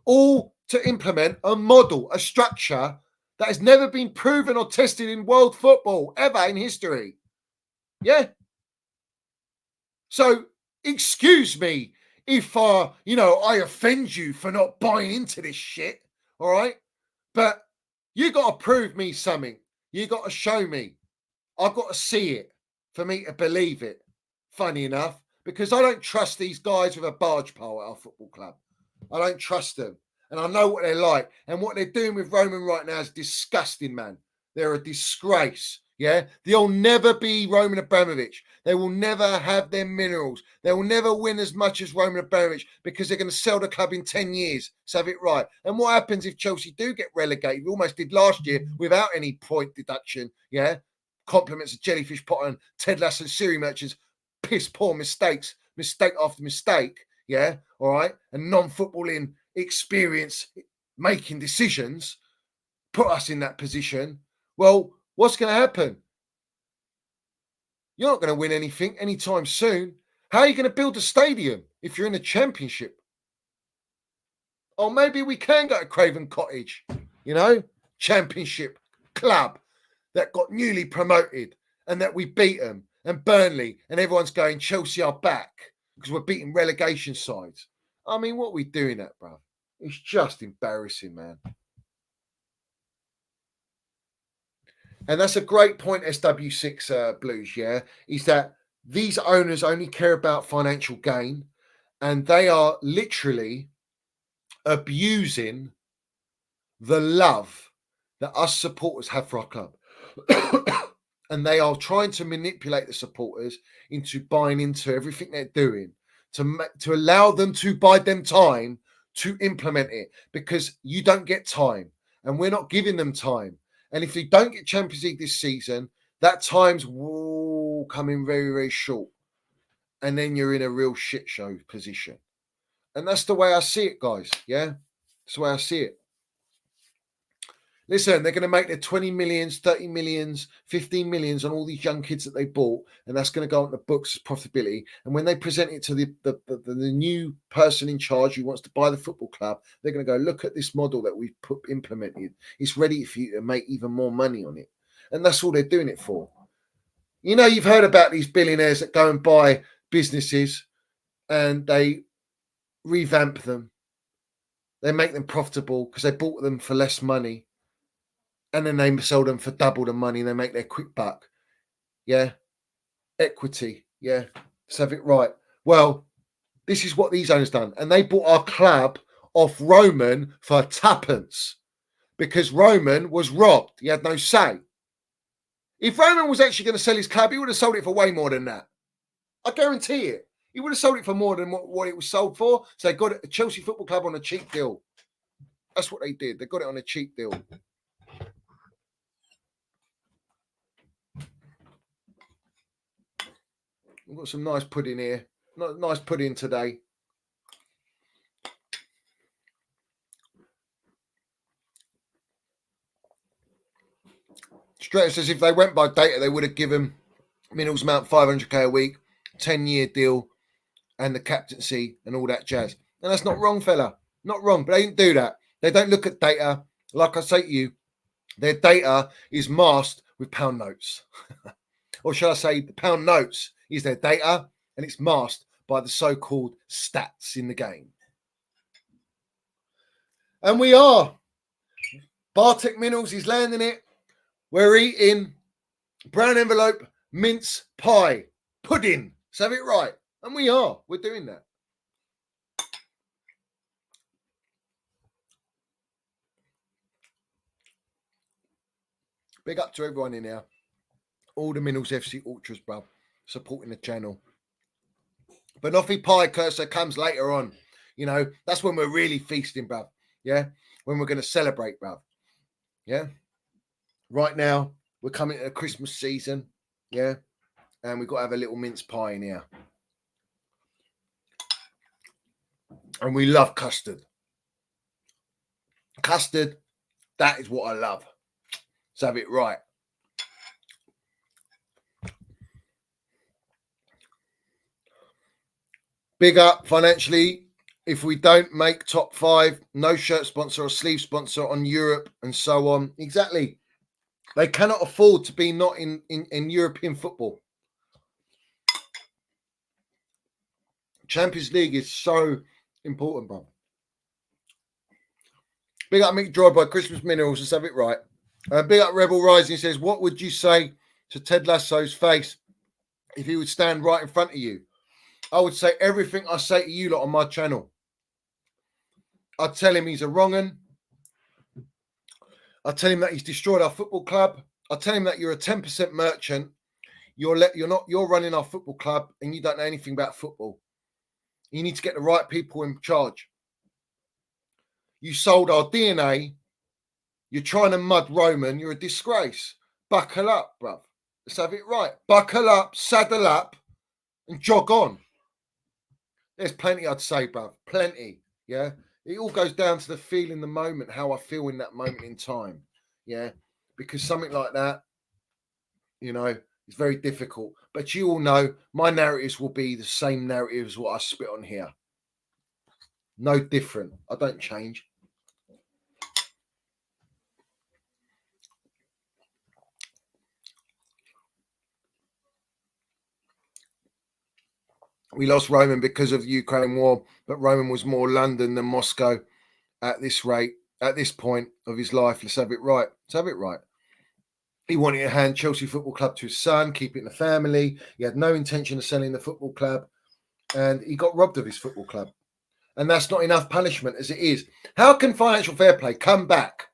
All to implement a model, a structure that has never been proven or tested in world football ever in history. Yeah. So excuse me if I offend you for not buying into this shit. All right. But you got to prove me something. You got to show me. I've got to see it for me to believe it. Funny enough, because I don't trust these guys with a barge pole at our football club. I don't trust them. And I know what they're like. And what they're doing with Roman right now is disgusting, man. They're a disgrace. Yeah. They'll never be Roman Abramovich. They will never have their minerals. They will never win as much as Roman Abramovich because they're going to sell the club in 10 years. So have it right. And what happens if Chelsea do get relegated? We almost did last year without any point deduction. Yeah. Compliments of Jellyfish Potter and Ted Lasso Siri Merchants. Piss poor mistakes. Mistake after mistake. Yeah. All right. And non-footballing experience making decisions put us in that position. Well, what's going to happen? You're not going to win anything anytime soon. How are you going to build a stadium if you're in the Championship? Or maybe we can go to Craven Cottage, Championship club that got newly promoted and that we beat them, and Burnley, and everyone's going, Chelsea are back because we're beating relegation sides. I mean, what are we doing that, bro? It's just embarrassing, man. And that's a great point, SW6 Blues, yeah, is that these owners only care about financial gain, and they are literally abusing the love that us supporters have for our club. And they are trying to manipulate the supporters into buying into everything they're doing to allow them to buy them time to implement it, because you don't get time and we're not giving them time. And if you don't get Champions League this season, that time's will come in very, very short. And then you're in a real shit show position. And that's the way I see it, guys. Yeah, that's the way I see it. Listen, they're going to make their 20 millions, 30 millions, 15 millions on all these young kids that they bought, and that's going to go on the books as profitability. And when they present it to the new person in charge who wants to buy the football club, they're going to go, look at this model that we've implemented. It's ready for you to make even more money on it. And that's all they're doing it for. You've heard about these billionaires that go and buy businesses and they revamp them. They make them profitable because they bought them for less money. And then they sell them for double the money and they make their quick buck. Yeah. Equity. Yeah. Let's have it right. Well, this is what these owners done. And they bought our club off Roman for tuppence because Roman was robbed. He had no say. If Roman was actually going to sell his club, he would have sold it for way more than that. I guarantee it. He would have sold it for more than what it was sold for. So they got a Chelsea Football Club on a cheap deal. That's what they did. They got it on a cheap deal. We've got some nice pudding here. Nice pudding today. Stretch says if they went by data, they would have given Minnals Mount 500k a week, 10-year deal, and the captaincy and all that jazz. And that's not wrong, fella. Not wrong. But they didn't do that. They don't look at data. Like I say to you, their data is masked with pound notes. Or shall I say the pound notes is their data, and it's masked by the so-called stats in the game. And we are. Bartek Minerals is landing it. We're eating brown envelope mince pie pudding. Let's have it right. And we are. We're doing that. Big up to everyone in here. All the Minerals FC Ultras, bruv, supporting the channel. Banoffee pie cursor comes later on. That's when we're really feasting, bruv. Yeah? When we're going to celebrate, bruv. Yeah? Right now, we're coming to the Christmas season. Yeah? And we've got to have a little mince pie in here. And we love custard. Custard, that is what I love. Let's have it right. Big up financially if we don't make top 5, no shirt sponsor or sleeve sponsor on Europe and so on. Exactly. They cannot afford to be not in European football. Champions League is so important, bro. Big up Mick Droy by Christmas Minerals. Let's have it right. Big up Rebel Rising says, what would you say to Ted Lasso's face if he would stand right in front of you? I would say everything I say to you lot on my channel. I'd tell him he's a wrong 'un. I'd tell him that he's destroyed our football club. I'd tell him that you're a 10% merchant. You're running our football club and you don't know anything about football. You need to get the right people in charge. You sold our DNA. You're trying to mud Roman. You're a disgrace. Buckle up, bruv. Let's have it right. Buckle up, saddle up, and jog on. There's plenty I'd say, bruv. Plenty. Yeah. It all goes down to the feel in the moment, how I feel in that moment in time. Yeah. Because something like that, you know, is very difficult. But you all know my narratives will be the same narratives what I spit on here. No different. I don't change. We lost Roman because of the Ukraine war, but Roman was more London than Moscow at this rate, at this point of his life. Let's have it right. Let's have it right. He wanted to hand Chelsea Football Club to his son, keep it in the family. He had no intention of selling the football club, and he got robbed of his football club. And that's not enough punishment as it is. How can financial fair play come back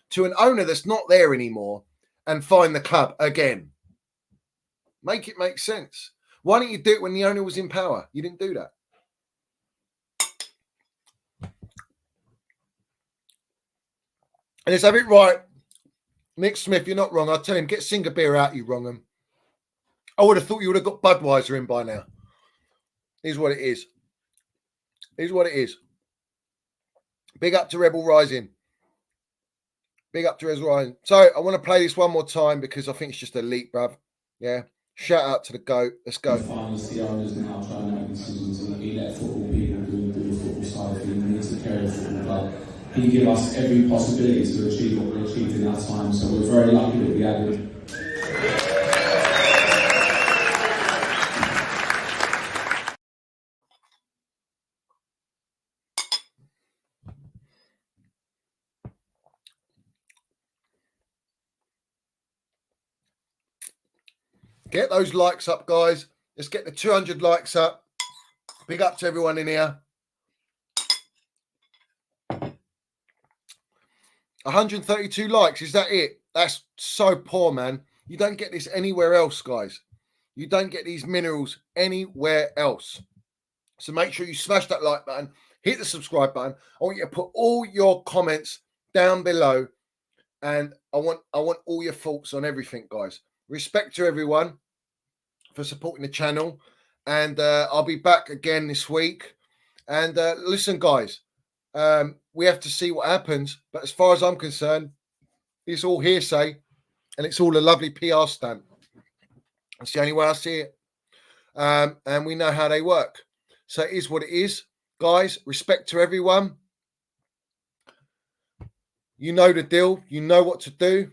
to an owner that's not there anymore and find the club again? Make it make sense. Why didn't you do it when the owner was in power? You didn't do that. And let's have it right. Nick Smith, you're not wrong. I'll tell him, get Singer beer out, you wrong 'em. I would have thought you would have got Budweiser in by now. Here's what it is. Here's what it is. Big up to Rebel Rising. Big up to Rebel Rising. So I want to play this one more time because I think it's just elite, bruv. Yeah. Shout out to the GOAT. Let's go. Finally, the owners now trying to make decisions to let football people do the football side of things. We need to carry the football club. He gave us every possibility to achieve what we achieved in that time. So we're very lucky that we had him. Get those likes up, guys. Let's get the 200 likes up. Big up to everyone in here. 132 likes. Is that it? That's so poor, man. You don't get this anywhere else, guys. You don't get these minerals anywhere else. So make sure you smash that like button. Hit the subscribe button. I want you to put all your comments down below. And I want all your thoughts on everything, guys. Respect to everyone for supporting the channel. And I'll be back again this week. And listen, guys, we have to see what happens. But as far as I'm concerned, it's all hearsay. And it's all a lovely PR stunt. That's the only way I see it. And we know how they work. So it is what it is. Guys, respect to everyone. You know the deal. You know what to do.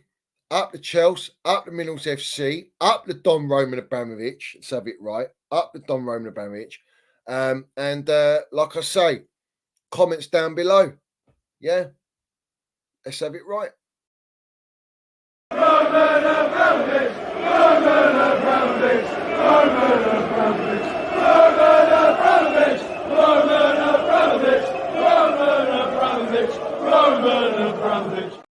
Up the Chelsea, up the Minerals FC, up the Don Roman Abramovic. Let's have it right. Up the Don Roman Abramovic. And like I say, comments down below. Yeah. Let's have it right. Roman Abramovich! Roman Abramovich! Roman Abramovich! Roman Abramovich! Roman Abramovich! Roman Abramovich! Roman Abramovich!